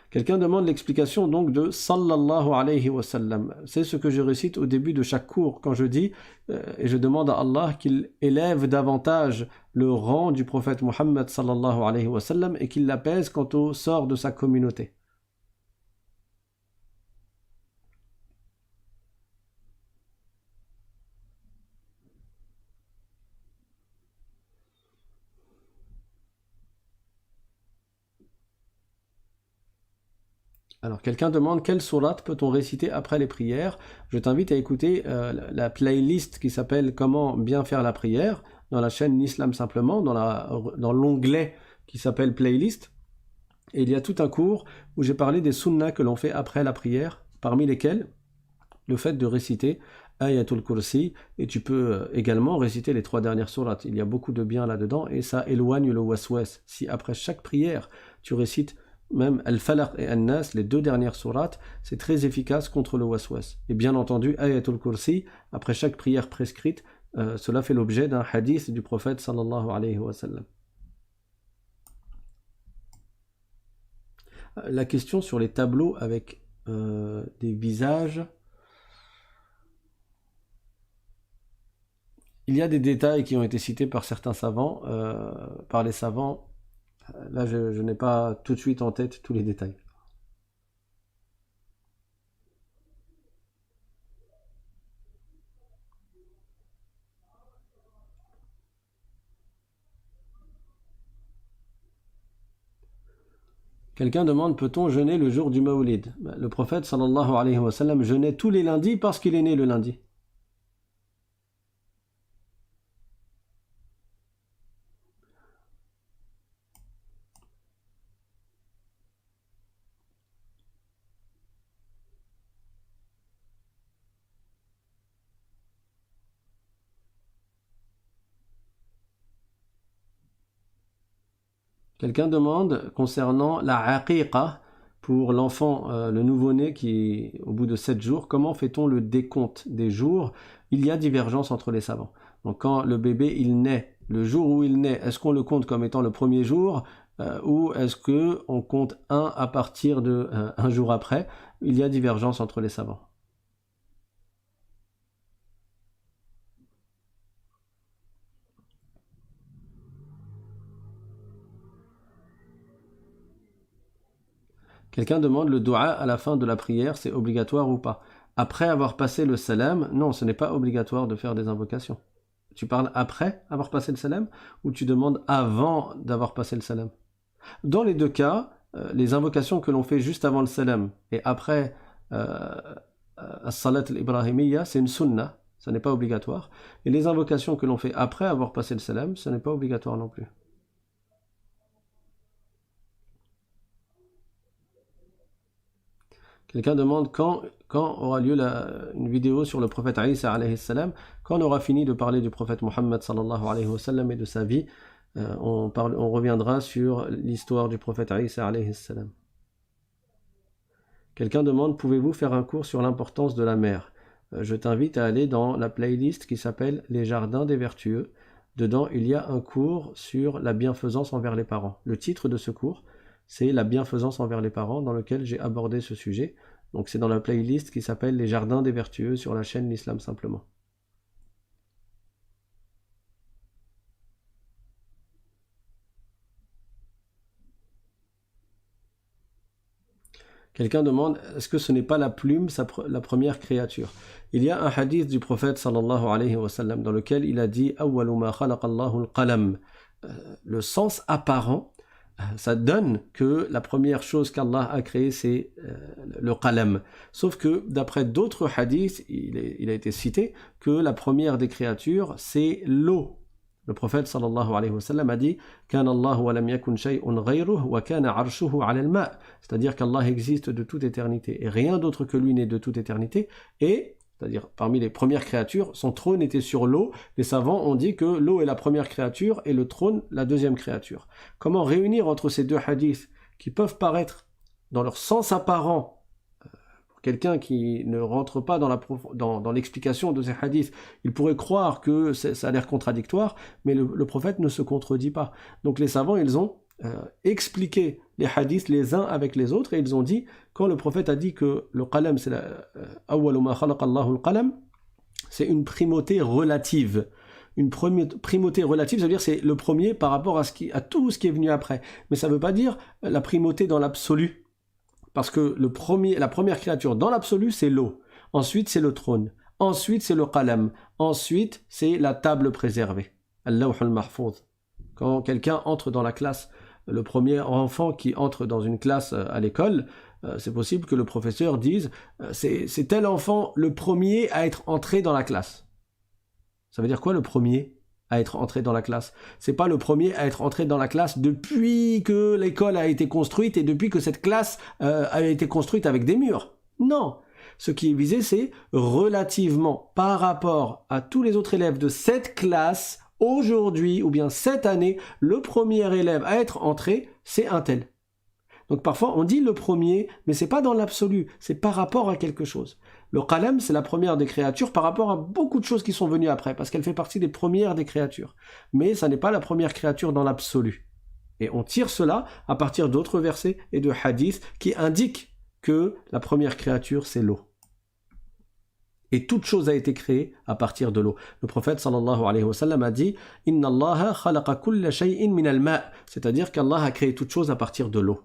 Quelqu'un demande l'explication donc de sallallahu alayhi wa sallam. C'est ce que je récite au début de chaque cours, quand je dis, et je demande à Allah qu'il élève davantage le rang du prophète Mohammed sallallahu alayhi wa sallam, et qu'il l'apaise quant au sort de sa communauté. Alors, quelqu'un demande quelle sourate peut-on réciter après les prières. Je t'invite à écouter la playlist qui s'appelle Comment bien faire la prière dans la chaîne L'Islam Simplement, dans l'onglet qui s'appelle Playlist. Et il y a tout un cours où j'ai parlé des sunnas que l'on fait après la prière, parmi lesquels le fait de réciter Ayatul Kursi, et tu peux également réciter les 3 dernières sourates. Il y a beaucoup de bien là-dedans et ça éloigne le waswas. Si après chaque prière, tu récites même Al-Falaq et An-Nas, les 2 dernières sourates, c'est très efficace contre le waswas. Et bien entendu, Ayatul Kursi, après chaque prière prescrite, cela fait l'objet d'un hadith du prophète sallallahu alayhi wa sallam. La question sur les tableaux avec des visages. Il y a des détails qui ont été cités par certains savants, par les savants. Là, je n'ai pas tout de suite en tête tous les détails. Quelqu'un demande, peut-on jeûner le jour du Mawlid? Le prophète sallallahu alayhi wa sallam jeûnait tous les lundis parce qu'il est né le lundi. Quelqu'un demande concernant la aqiqa pour l'enfant, le nouveau-né qui, au bout de 7 jours, comment fait-on le décompte des jours? Il y a divergence entre les savants. Donc quand le bébé il naît, le jour où il naît, est-ce qu'on le compte comme étant le premier jour ou est-ce qu'on compte un à partir de un jour après? Il y a divergence entre les savants. Quelqu'un demande le dua à la fin de la prière, c'est obligatoire ou pas? Après avoir passé le salam, non, ce n'est pas obligatoire de faire des invocations. Tu parles après avoir passé le salam ou tu demandes avant d'avoir passé le salam? Dans les 2 cas, les invocations que l'on fait juste avant le salam et après as-salat al-ibrahimiyya, c'est une sunna, ça n'est pas obligatoire. Et les invocations que l'on fait après avoir passé le salam, ce n'est pas obligatoire non plus. Quelqu'un demande quand aura lieu une vidéo sur le prophète Isa alayhi salam. Quand on aura fini de parler du prophète Muhammad sallallahu alayhi wa sallam et de sa vie, on reviendra sur l'histoire du prophète Isa alayhi salam. Quelqu'un demande, pouvez-vous faire un cours sur l'importance de la mère? Je t'invite à aller dans la playlist qui s'appelle Les Jardins des Vertueux. Dedans, il y a un cours sur la bienfaisance envers les parents. Le titre de ce cours, c'est La bienfaisance envers les parents, dans lequel j'ai abordé ce sujet. Donc c'est dans la playlist qui s'appelle Les Jardins des Vertueux sur la chaîne L'Islam Simplement. Quelqu'un demande, est-ce que ce n'est pas la plume, la première créature? Il y a un hadith du prophète sallallahu alayhi wa sallam dans lequel il a dit awwalu ma khalaqa Allahu al-qalam. Le sens apparent, ça donne que la première chose qu'Allah a créée, c'est le qalam. Sauf que d'après d'autres hadiths, il a été cité que la première des créatures, c'est l'eau. Le prophète sallallahu alayhi wa sallam a dit Kana Allahu wa lam yakun shay'un ghayruhu wa kana arshuhu 'ala al-ma', c'est-à-dire qu'Allah existe de toute éternité et rien d'autre que lui n'est de toute éternité, et c'est-à-dire parmi les premières créatures, son trône était sur l'eau. Les savants ont dit que l'eau est la première créature et le trône la deuxième créature. Comment réunir entre ces deux hadiths qui peuvent paraître dans leur sens apparent, quelqu'un qui ne rentre pas dans l'explication de ces hadiths, il pourrait croire que ça a l'air contradictoire, mais le prophète ne se contredit pas. Donc les savants, ils ont expliqué les hadiths les uns avec les autres, et ils ont dit, quand le prophète a dit que le qalam, c'est awwalu ma khalaqa Allahu al-qalam, c'est une primauté relative. Une primauté relative, ça veut dire c'est le premier par rapport à tout ce qui est venu après. Mais ça ne veut pas dire la primauté dans l'absolu. Parce que la première créature dans l'absolu, c'est l'eau. Ensuite, c'est le trône. Ensuite, c'est le qalam. Ensuite, c'est la table préservée. Al-lawh al-mahfouz. Quand quelqu'un entre dans la classe, le premier enfant qui entre dans une classe à l'école, c'est possible que le professeur dise c'est tel enfant le premier à être entré dans la classe. Ça veut dire quoi le premier à être entré dans la classe? C'est pas le premier à être entré dans la classe depuis que l'école a été construite et depuis que cette classe a été construite avec des murs. Non. Ce qui est visé, c'est relativement par rapport à tous les autres élèves de cette classe, aujourd'hui ou bien cette année, le premier élève à être entré, c'est un tel. Donc parfois on dit le premier, mais c'est pas dans l'absolu, c'est par rapport à quelque chose. Le qalam, c'est la première des créatures par rapport à beaucoup de choses qui sont venues après, parce qu'elle fait partie des premières des créatures. Mais ça n'est pas la première créature dans l'absolu. Et on tire cela à partir d'autres versets et de hadiths qui indiquent que la première créature, c'est l'eau. Et toute chose a été créée à partir de l'eau. Le prophète sallallahu alayhi wa sallam a dit « Inna Allaha khalaqa kulla shay'in min al-ma'», c'est-à-dire qu'Allah a créé toute chose à partir de l'eau.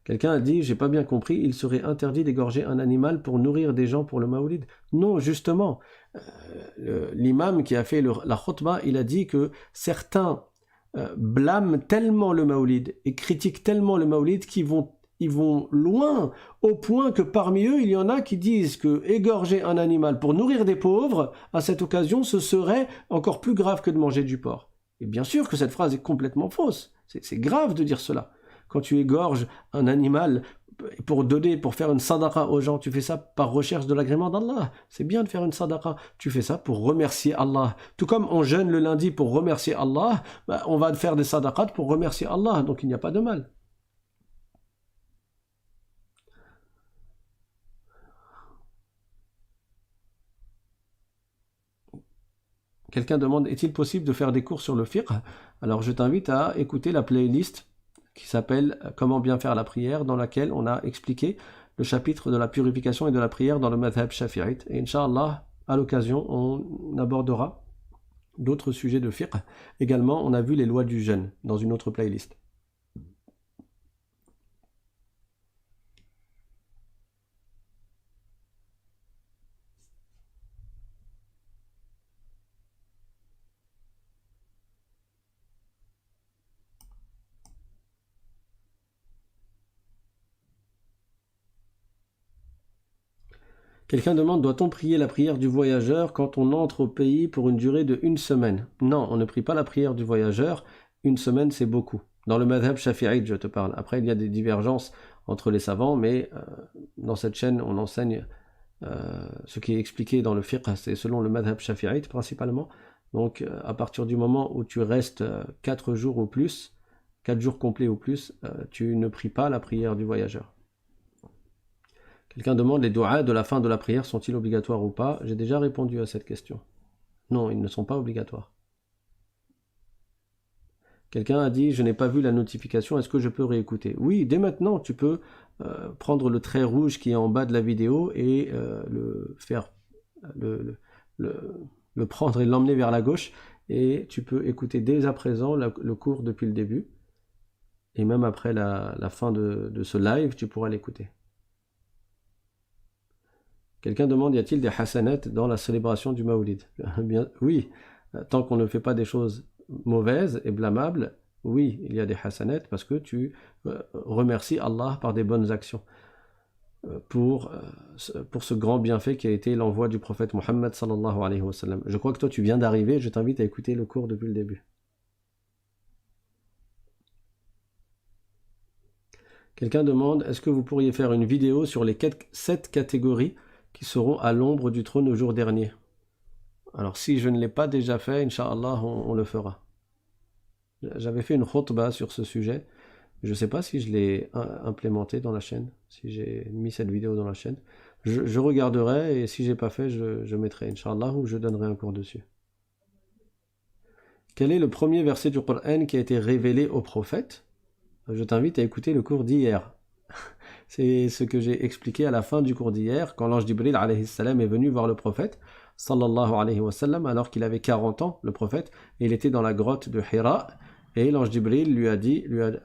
Quelqu'un a dit, j'ai pas bien compris, il serait interdit d'égorger un animal pour nourrir des gens pour le Mawlid. Non, justement, l'imam qui a fait la khutbah, il a dit que certains blâment tellement le Mawlid et critiquent tellement le Mawlid qu'ils vont loin, au point que parmi eux, il y en a qui disent que égorger un animal pour nourrir des pauvres, à cette occasion, ce serait encore plus grave que de manger du porc. Et bien sûr que cette phrase est complètement fausse. C'est grave de dire cela. Quand tu égorges un animal pour faire une sadaqa aux gens, tu fais ça par recherche de l'agrément d'Allah. C'est bien de faire une sadaqa. Tu fais ça pour remercier Allah. Tout comme on jeûne le lundi pour remercier Allah, on va faire des sadaqat pour remercier Allah. Donc il n'y a pas de mal. Quelqu'un demande, est-il possible de faire des cours sur le fiqh? Alors je t'invite à écouter la playlist qui s'appelle « Comment bien faire la prière », dans laquelle on a expliqué le chapitre de la purification et de la prière dans le madhab shafi'ite. Et Inch'Allah, à l'occasion, on abordera d'autres sujets de fiqh. Également, on a vu les lois du jeûne dans une autre playlist. Quelqu'un demande, doit-on prier la prière du voyageur quand on entre au pays pour une durée de 1 semaine? Non, on ne prie pas la prière du voyageur. 1 semaine, c'est beaucoup. Dans le madhab shafi'ite, je te parle. Après, il y a des divergences entre les savants, mais dans cette chaîne, on enseigne ce qui est expliqué dans le fiqh, c'est selon le madhab shafi'ite principalement. Donc, à partir du moment où tu restes 4 jours ou plus, 4 jours complets ou plus, tu ne pries pas la prière du voyageur. Quelqu'un demande, les du'as de la fin de la prière sont-ils obligatoires ou pas? J'ai déjà répondu à cette question. Non, ils ne sont pas obligatoires. Quelqu'un a dit, je n'ai pas vu la notification, est-ce que je peux réécouter? Oui, dès maintenant, tu peux prendre le trait rouge qui est en bas de la vidéo et le prendre et l'emmener vers la gauche, et tu peux écouter dès à présent le cours depuis le début, et même après la fin de ce live, tu pourras l'écouter. Quelqu'un demande, y a-t-il des hasanat dans la célébration du Mawlid? Bien, oui, tant qu'on ne fait pas des choses mauvaises et blâmables, oui, il y a des hasanat parce que tu remercies Allah par des bonnes actions pour ce grand bienfait qui a été l'envoi du prophète Mohammed sallallahu alayhi wa sallam. Je crois que toi tu viens d'arriver, je t'invite à écouter le cours depuis le début. Quelqu'un demande, est-ce que vous pourriez faire une vidéo sur les 7 catégories qui seront à l'ombre du trône au jour dernier? Alors si je ne l'ai pas déjà fait, Inch'Allah, on le fera. J'avais fait une khutbah sur ce sujet. Je ne sais pas si je l'ai implémenté dans la chaîne, si j'ai mis cette vidéo dans la chaîne. Je regarderai, et si je n'ai pas fait, je mettrai, Inch'Allah, ou je donnerai un cours dessus. Quel est le premier verset du Coran qui a été révélé au prophète? Je t'invite à écouter le cours d'hier. C'est ce que j'ai expliqué à la fin du cours d'hier, quand l'ange Jibril alayhi salam est venu voir le prophète, sallallahu alayhi wa sallam, alors qu'il avait 40 ans, le prophète, et il était dans la grotte de Hira, et l'ange Jibril lui a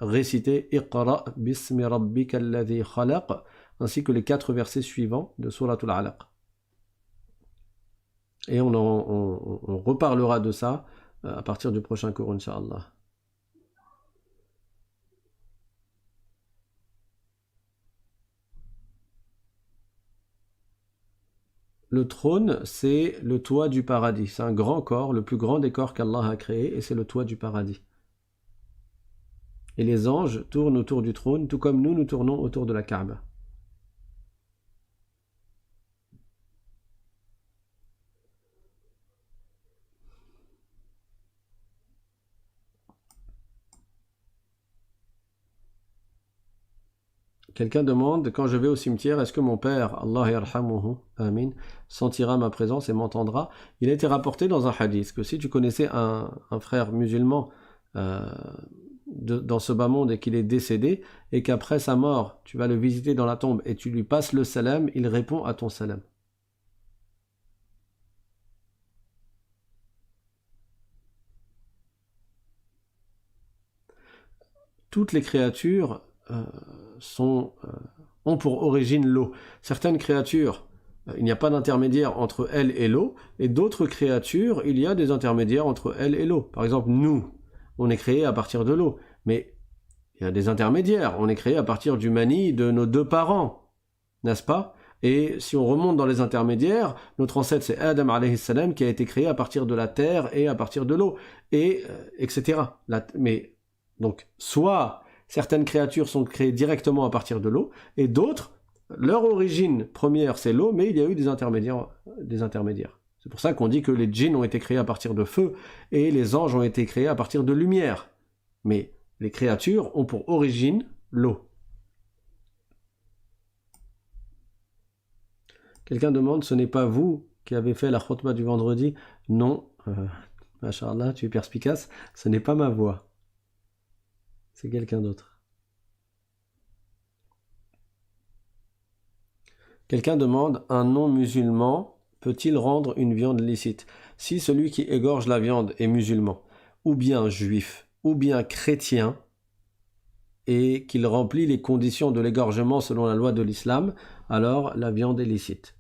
récité Iqra bismi rabbika alladhi khalaq, ainsi que les 4 versets suivants de Suratul Alaq. Et on reparlera de ça à partir du prochain cours, Inch'Allah. Le trône, c'est le toit du paradis. C'est un grand corps, le plus grand des corps qu'Allah a créé, et c'est le toit du paradis. Et les anges tournent autour du trône, tout comme nous tournons autour de la Kaaba. Quelqu'un demande, quand je vais au cimetière, est-ce que mon père, Allah yarhamuhu, amin, sentira ma présence et m'entendra? Il a été rapporté dans un hadith que si tu connaissais un frère musulman dans ce bas monde et qu'il est décédé, et qu'après sa mort, tu vas le visiter dans la tombe et tu lui passes le salam, il répond à ton salam. Toutes les créatures ont pour origine l'eau. Certaines créatures, il n'y a pas d'intermédiaire entre elles et l'eau, et d'autres créatures, il y a des intermédiaires entre elles et l'eau. Par exemple, nous, on est créé à partir de l'eau, mais il y a des intermédiaires. On est créé à partir du mani de nos 2 parents, n'est-ce pas? Et si on remonte dans les intermédiaires, notre ancêtre c'est Adam alayhi salam qui a été créé à partir de la terre et à partir de l'eau, et etc. Mais donc, soit certaines créatures sont créées directement à partir de l'eau, et d'autres, leur origine première c'est l'eau, mais il y a eu des intermédiaires. C'est pour ça qu'on dit que les djinns ont été créés à partir de feu, et les anges ont été créés à partir de lumière. Mais les créatures ont pour origine l'eau. Quelqu'un demande, ce n'est pas vous qui avez fait la khutbah du vendredi? Non, Masha'Allah, tu es perspicace, ce n'est pas ma voix. C'est quelqu'un d'autre. Quelqu'un demande, un non-musulman peut-il rendre une viande licite? Si celui qui égorge la viande est musulman, ou bien juif, ou bien chrétien, et qu'il remplit les conditions de l'égorgement selon la loi de l'islam, alors la viande est licite.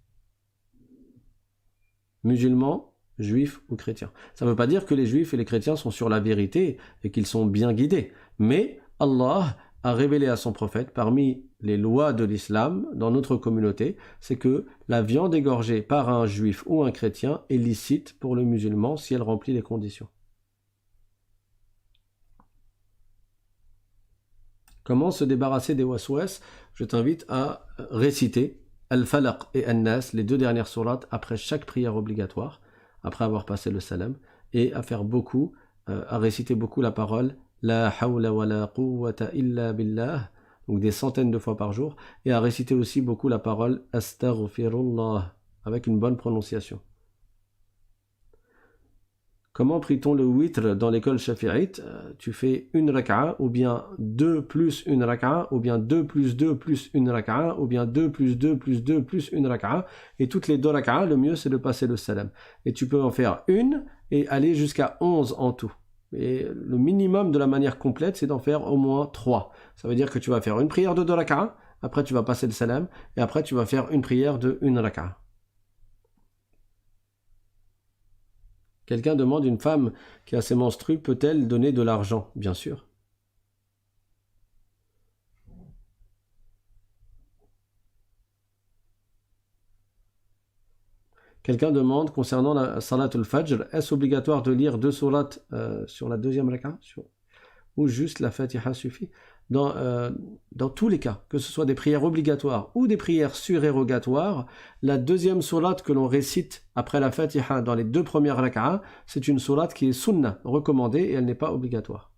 Musulman, juif ou chrétien. Ça ne veut pas dire que les juifs et les chrétiens sont sur la vérité et qu'ils sont bien guidés. Mais Allah a révélé à son prophète, parmi les lois de l'islam dans notre communauté, c'est que la viande égorgée par un juif ou un chrétien est licite pour le musulman si elle remplit les conditions. Comment se débarrasser des waswas? Je t'invite à réciter Al-Falaq et An-Nas, les deux dernières sourates, après chaque prière obligatoire, après avoir passé le salam, et à faire beaucoup, à réciter beaucoup la parole La hawla wa la quwwata illa billah, donc des centaines de fois par jour, et à réciter aussi beaucoup la parole Astaghfirullah, avec une bonne prononciation. Comment prie-t-on le witr dans l'école shafi'ite? Tu fais une raka'a, ou bien 2 plus une raka'a, ou bien 2 plus 2 plus une raka'a, ou bien 2 plus 2 plus 2 plus une raka'a, et toutes les 2 raka'a, le mieux c'est de passer le salam. Et tu peux en faire une, et aller jusqu'à 11 en tout. Et le minimum de la manière complète, c'est d'en faire au moins 3. Ça veut dire que tu vas faire une prière de 2 raka'a, après tu vas passer le salam, et après tu vas faire une prière de 1 raka'a. Quelqu'un demande, une femme qui a ses menstrues, peut-elle donner de l'argent? Bien sûr. Quelqu'un demande, concernant la salat al-fajr, est-ce obligatoire de lire 2 sourates sur la deuxième raka'a ou juste la Fatiha suffit? Dans tous les cas, que ce soit des prières obligatoires ou des prières surérogatoires, la deuxième sourate que l'on récite après la Fatiha dans les 2 premières raka'a, c'est une sourate qui est sunna, recommandée, et elle n'est pas obligatoire.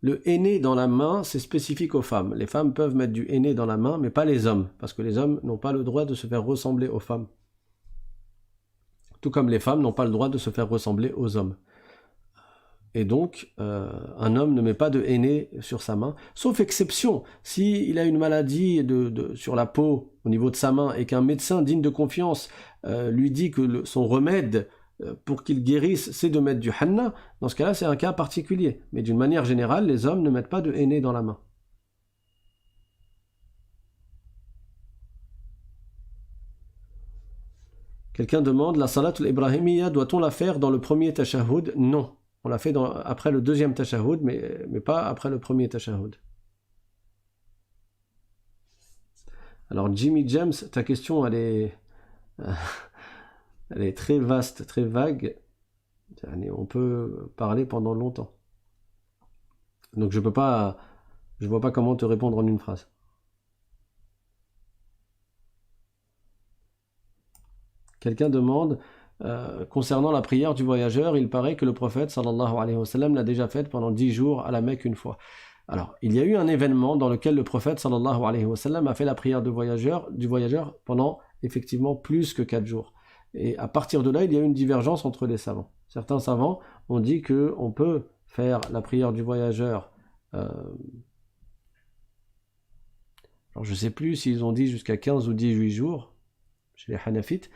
Le henné dans la main, c'est spécifique aux femmes. Les femmes peuvent mettre du henné dans la main, mais pas les hommes, parce que les hommes n'ont pas le droit de se faire ressembler aux femmes. Tout comme les femmes n'ont pas le droit de se faire ressembler aux hommes. Et donc, un homme ne met pas de henné sur sa main, sauf exception. S'il a une maladie sur la peau, au niveau de sa main, et qu'un médecin digne de confiance lui dit que son remède pour qu'il guérisse, c'est de mettre du hanna, dans ce cas-là, c'est un cas particulier. Mais d'une manière générale, les hommes ne mettent pas de henné dans la main. Quelqu'un demande, la salat al-Ibrahimiyya, doit-on la faire dans le premier tashahhud? Non. On l'a fait après le deuxième tashahhud, mais pas après le premier tashahhud. Alors Jimmy James, ta question, elle est très vaste, très vague. On peut parler pendant longtemps. Donc je vois pas comment te répondre en une phrase. Quelqu'un demande, concernant la prière du voyageur, il paraît que le prophète sallallahu alayhi wa sallam l'a déjà faite pendant 10 jours à la Mecque une fois. Alors, il y a eu un événement dans lequel le prophète sallallahu alayhi wa sallam a fait la prière du voyageur pendant effectivement plus que 4 jours. Et à partir de là, il y a eu une divergence entre les savants. Certains savants ont dit qu'on peut faire la prière du voyageur. Alors, je ne sais plus s'ils ont dit jusqu'à 15 ou 18 jours, chez les Hanafites,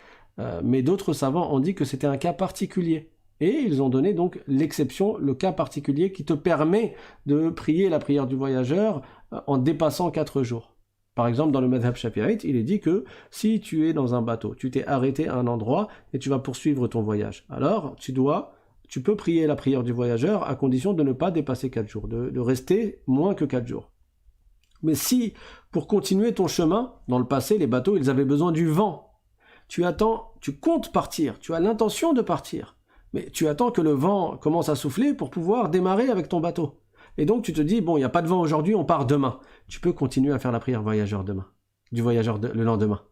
mais d'autres savants ont dit que c'était un cas particulier. Et ils ont donné donc l'exception, le cas particulier qui te permet de prier la prière du voyageur en dépassant 4 jours. Par exemple, dans le madhab shafi'ite, il est dit que si tu es dans un bateau, tu t'es arrêté à un endroit et tu vas poursuivre ton voyage, alors tu peux prier la prière du voyageur à condition de ne pas dépasser 4 jours, de rester moins que 4 jours. Mais si, pour continuer ton chemin, dans le passé, les bateaux, ils avaient besoin du vent, tu comptes partir, tu as l'intention de partir, mais tu attends que le vent commence à souffler pour pouvoir démarrer avec ton bateau. Et donc tu te dis, bon, il n'y a pas de vent aujourd'hui, on part demain. Tu peux continuer à faire la prière voyageur le lendemain.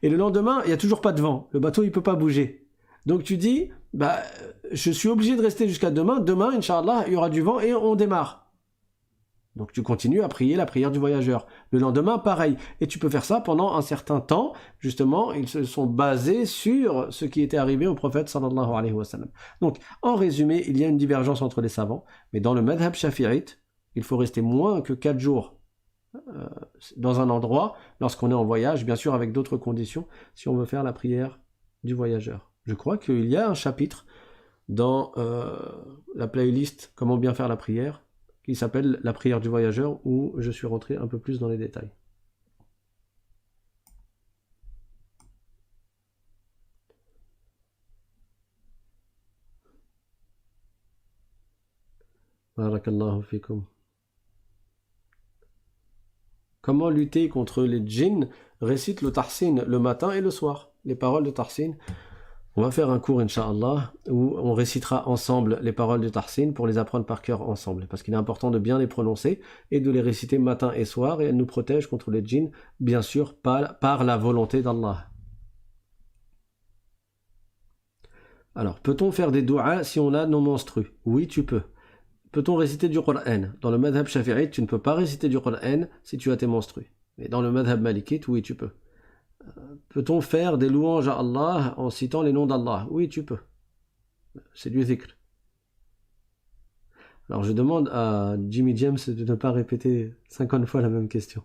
Et le lendemain, il n'y a toujours pas de vent, le bateau il ne peut pas bouger. Donc tu dis, je suis obligé de rester jusqu'à demain, Inch'Allah, il y aura du vent et on démarre. Donc tu continues à prier la prière du voyageur. Le lendemain, pareil. Et tu peux faire ça pendant un certain temps. Justement, ils se sont basés sur ce qui était arrivé au prophète sallallahu alayhi wa sallam. Donc, en résumé, il y a une divergence entre les savants. Mais dans le madhab shafi'ite, il faut rester moins que 4 jours dans un endroit lorsqu'on est en voyage, bien sûr avec d'autres conditions, si on veut faire la prière du voyageur. Je crois qu'il y a un chapitre dans la playlist « Comment bien faire la prière » qui s'appelle la prière du voyageur, où je suis rentré un peu plus dans les détails. Barakallahu fikum. Comment lutter contre les djinns? Récite le tahsin le matin et le soir. Les paroles de tahsin. On va faire un cours, Inch'Allah, où on récitera ensemble les paroles du Tahsin pour les apprendre par cœur ensemble. Parce qu'il est important de bien les prononcer et de les réciter matin et soir. Et elles nous protègent contre les djinns, bien sûr, par la volonté d'Allah. Alors, peut-on faire des du'as si on a nos menstrues? Oui, tu peux. Peut-on réciter du Qur'an? Dans le madhab shafi'ite, tu ne peux pas réciter du Qur'an si tu as tes menstrues. Mais dans le madhab malikite, oui, tu peux. Peut-on faire des louanges à Allah en citant les noms d'Allah? Oui, tu peux. C'est du dhikr. Alors je demande à Jimmy James de ne pas répéter 50 fois la même question.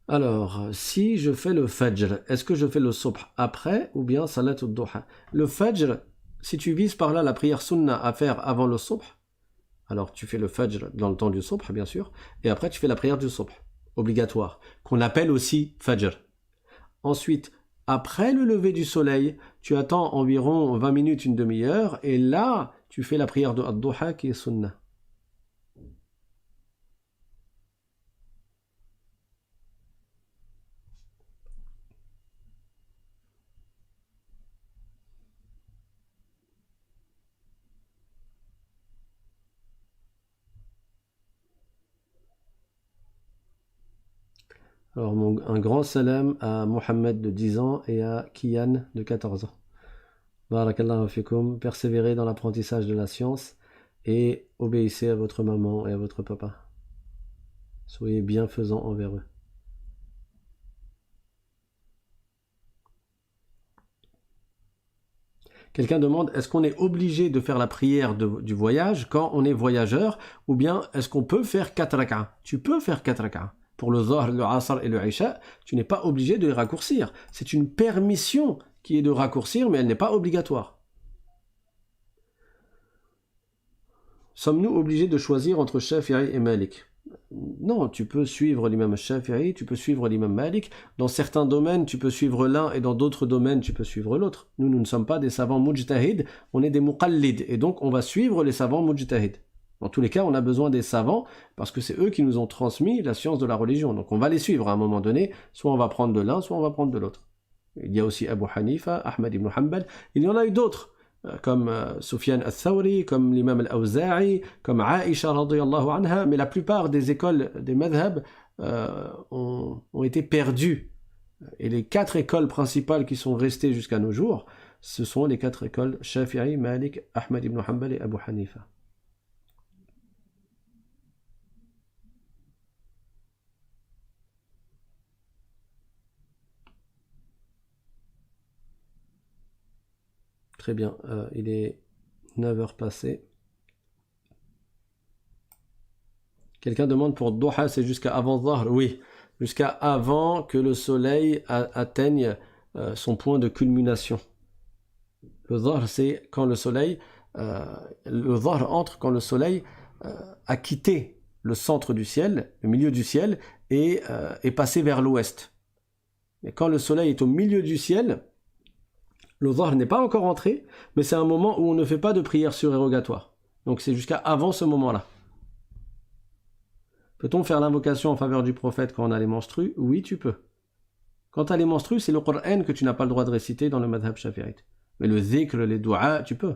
Alors, si je fais le fajr, est-ce que je fais le subh après ou bien salat al-duha? Le fajr, si tu vises par là la prière sunnah à faire avant le subh, alors tu fais le fajr dans le temps du subh, bien sûr, et après tu fais la prière du subh, obligatoire, qu'on appelle aussi fajr. Ensuite, après le lever du soleil, tu attends environ 20 minutes, une demi-heure, et là, tu fais la prière de ad-duha qui est sunnah. Alors, un grand salam à Mohamed de 10 ans et à Kian de 14 ans. Barakallahu fikum, persévérez dans l'apprentissage de la science et obéissez à votre maman et à votre papa. Soyez bienfaisants envers eux. Quelqu'un demande, est-ce qu'on est obligé de faire la prière du voyage quand on est voyageur, ou bien est-ce qu'on peut faire 4 rak'ah? Tu peux faire 4 rak'ah. Pour le Zohr, le Asr et le Isha, tu n'es pas obligé de les raccourcir. C'est une permission qui est de raccourcir, mais elle n'est pas obligatoire. Sommes-nous obligés de choisir entre Shafi'i et Malik? Non, tu peux suivre l'imam Shafi'i, tu peux suivre l'imam Malik. Dans certains domaines, tu peux suivre l'un et dans d'autres domaines, tu peux suivre l'autre. Nous ne sommes pas des savants mujtahid, on est des muqallid. Et donc, on va suivre les savants mujtahid. Dans tous les cas, on a besoin des savants parce que c'est eux qui nous ont transmis la science de la religion. Donc, on va les suivre à un moment donné. Soit on va prendre de l'un, soit on va prendre de l'autre. Il y a aussi Abu Hanifa, Ahmad ibn Hanbal. Il y en a eu d'autres, comme Sufyan al-Thawri, comme l'imam al-Awza'i, comme Aïcha radiyallahu anha, mais la plupart des écoles des madhab ont été perdues. Et les 4 écoles principales qui sont restées jusqu'à nos jours, ce sont les 4 écoles Shafi'i, Malik, Ahmad ibn Hanbal et Abu Hanifa. Très bien, il est 9 heures passées. Quelqu'un demande pour Doha, c'est jusqu'à avant Dhahr? Oui, jusqu'à avant que le soleil atteigne son point de culmination. Le Dhahr, c'est quand le soleil, le Dhahr entre quand le soleil a quitté le centre du ciel, le milieu du ciel, et est passé vers l'ouest. Mais quand le soleil est au milieu du ciel, le Dhahr n'est pas encore entré, mais c'est un moment où on ne fait pas de prière surérogatoire. Donc c'est jusqu'à avant ce moment-là. Peut-on faire l'invocation en faveur du prophète quand on a les menstrues? Oui, tu peux. Quand tu as les menstrues, c'est le Qur'an que tu n'as pas le droit de réciter dans le madhab shafi'ite. Mais le dhikr, les du'as, tu peux.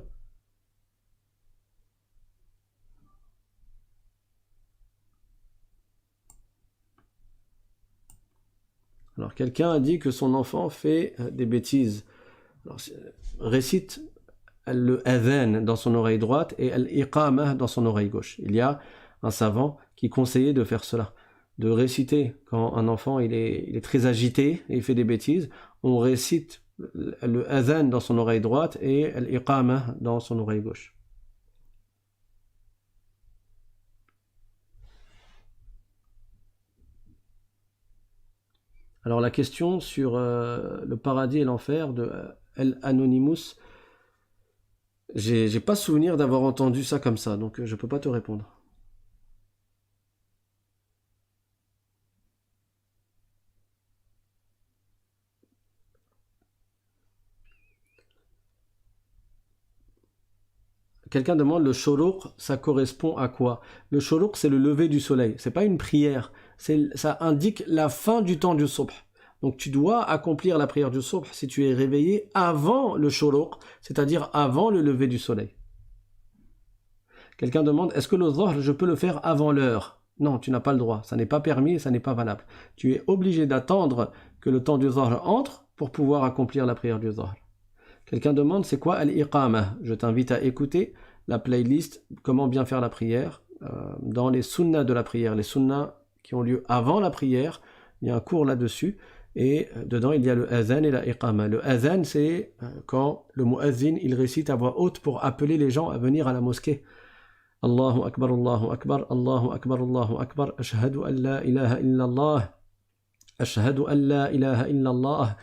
Alors, quelqu'un a dit que son enfant fait des bêtises. Alors, récite le adhan dans son oreille droite et l'iqamah dans son oreille gauche. Il y a un savant qui conseillait de faire cela, de réciter quand un enfant il est très agité et il fait des bêtises, on récite le adhan dans son oreille droite et l'iqamah dans son oreille gauche. Alors la question sur le paradis et l'enfer de El Anonymous, j'ai pas souvenir d'avoir entendu ça comme ça, donc je peux pas te répondre. quelqu'un demande le shuruq, ça correspond à quoi? Le shuruq, c'est le lever du soleil. C'est pas une prière. Ça indique la fin du temps du subh. Donc tu dois accomplir la prière du subh si tu es réveillé avant le shuruq, c'est-à-dire avant le lever du soleil. Quelqu'un demande, est-ce que le dhuhr, je peux le faire avant l'heure? Non, tu n'as pas le droit. Ça n'est pas permis et ça n'est pas valable. Tu es obligé d'attendre que le temps du dhuhr entre pour pouvoir accomplir la prière du dhuhr. Quelqu'un demande, c'est quoi al-iqama? Je t'invite à écouter la playlist Comment bien faire la prière dans les sunnas de la prière, les sunnas qui ont lieu avant la prière. Il y a un cours là-dessus. Et dedans, il y a le azan et la iqama. Le azan, c'est quand le muazzin, il récite à voix haute pour appeler les gens à venir à la mosquée. Allahu akbar, Allahu akbar, Allahu akbar, Allahu akbar, ashhadu an la ilaha illallah, ashhadu an la ilaha illallah,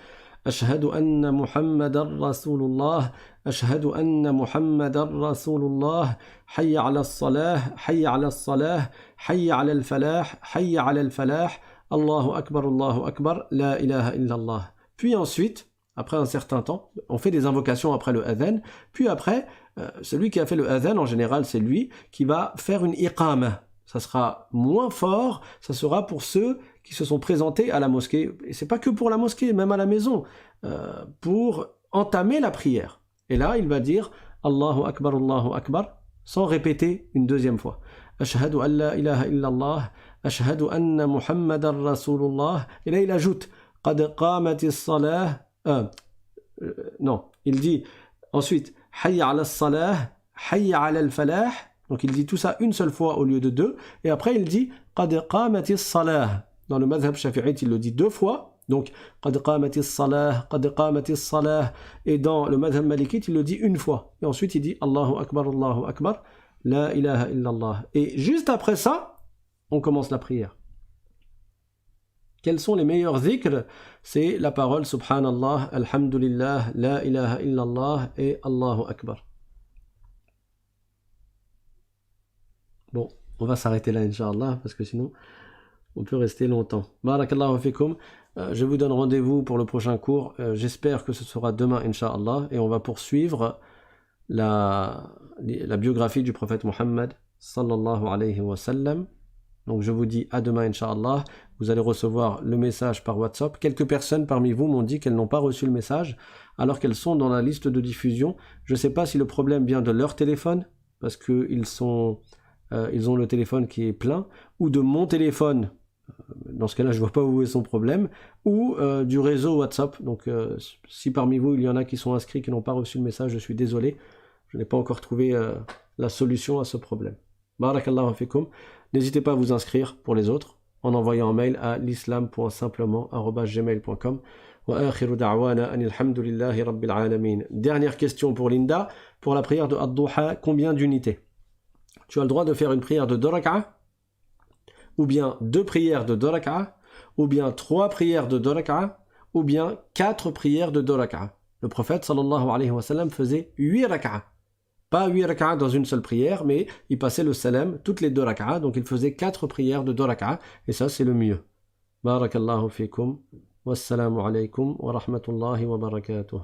ashhadu anna Muhammadan Rasulullah, ashhadu anna Muhammadan Rasulullah, hayya ala as-salah, hayya ala as-salah, hayya ala al-falah, hayya ala al-falah, Allahu akbar, la ilaha illallah. Puis ensuite, après un certain temps, on fait des invocations après le adhan, puis après, celui qui a fait le adhan, en général, c'est lui qui va faire une iqama. Ça sera moins fort, ça sera pour ceux qui se sont présentés à la mosquée. Et c'est pas que pour la mosquée, même à la maison, pour entamer la prière. Et là, il va dire Allahu akbar, sans répéter une deuxième fois. Ashhadu an la ilaha illallah, ashhadu anna Muhammadan Rasulullah. Et là, il ajoute Qad qamatis salah. Non, il dit ensuite Hayya ala as-salah, hayya ala al-falah. Donc il dit tout ça une seule fois au lieu de deux. Et après, il dit Qad qamatis salah. Dans le madhab shafi'ite, il le dit deux fois. Donc, Qad qamatis salah, Qad qamatis salah. Et dans le madhab malikite, il le dit une fois. Et ensuite, il dit Allahu akbar, la ilaha illallah. Et juste après ça, on commence la prière. Quels sont les meilleurs dhikrs? C'est la parole Subhanallah, Alhamdulillah, La ilaha illallah et Allahu Akbar. Bon, on va s'arrêter là, Inch'Allah, parce que sinon, on peut rester longtemps. Barakallahu fikum. Je vous donne rendez-vous pour le prochain cours. J'espère que ce sera demain, Inch'Allah, et on va poursuivre la biographie du prophète Muhammad, sallallahu alayhi wa sallam. Donc je vous dis à demain, Inch'Allah. Vous allez recevoir le message par WhatsApp. Quelques personnes parmi vous m'ont dit qu'elles n'ont pas reçu le message, alors qu'elles sont dans la liste de diffusion. Je ne sais pas si le problème vient de leur téléphone, parce qu'ils ont le téléphone qui est plein, ou de mon téléphone. Dans ce cas-là, je ne vois pas où est son problème, ou du réseau WhatsApp. Donc si parmi vous, il y en a qui sont inscrits, qui n'ont pas reçu le message, je suis désolé. Je n'ai pas encore trouvé la solution à ce problème. Barakallahu fikum. N'hésitez pas à vous inscrire pour les autres en envoyant un mail à l'islam.simplement@gmail.com. Wa akhiru da'wana anil hamdulillahi rabbil alamin. Dernière question pour Linda. Pour la prière de Ad-Duha, combien d'unités? Tu as le droit de faire une prière de 2 rak'a, ou bien 2 prières de 2 rak'a, ou bien 3 prières de 2 rak'a, ou bien 4 prières de 2 rak'a. Le prophète sallallahu alayhi wa sallam faisait 8 rak'a. Pas 8 rak'a dans une seule prière, mais il passait le salam toutes les 2 rak'a, donc il faisait 4 prières de 2 rak'a, et ça c'est le mieux. Barakallahu fikum, wassalamu alaykum wa rahmatullahi wa barakatuh.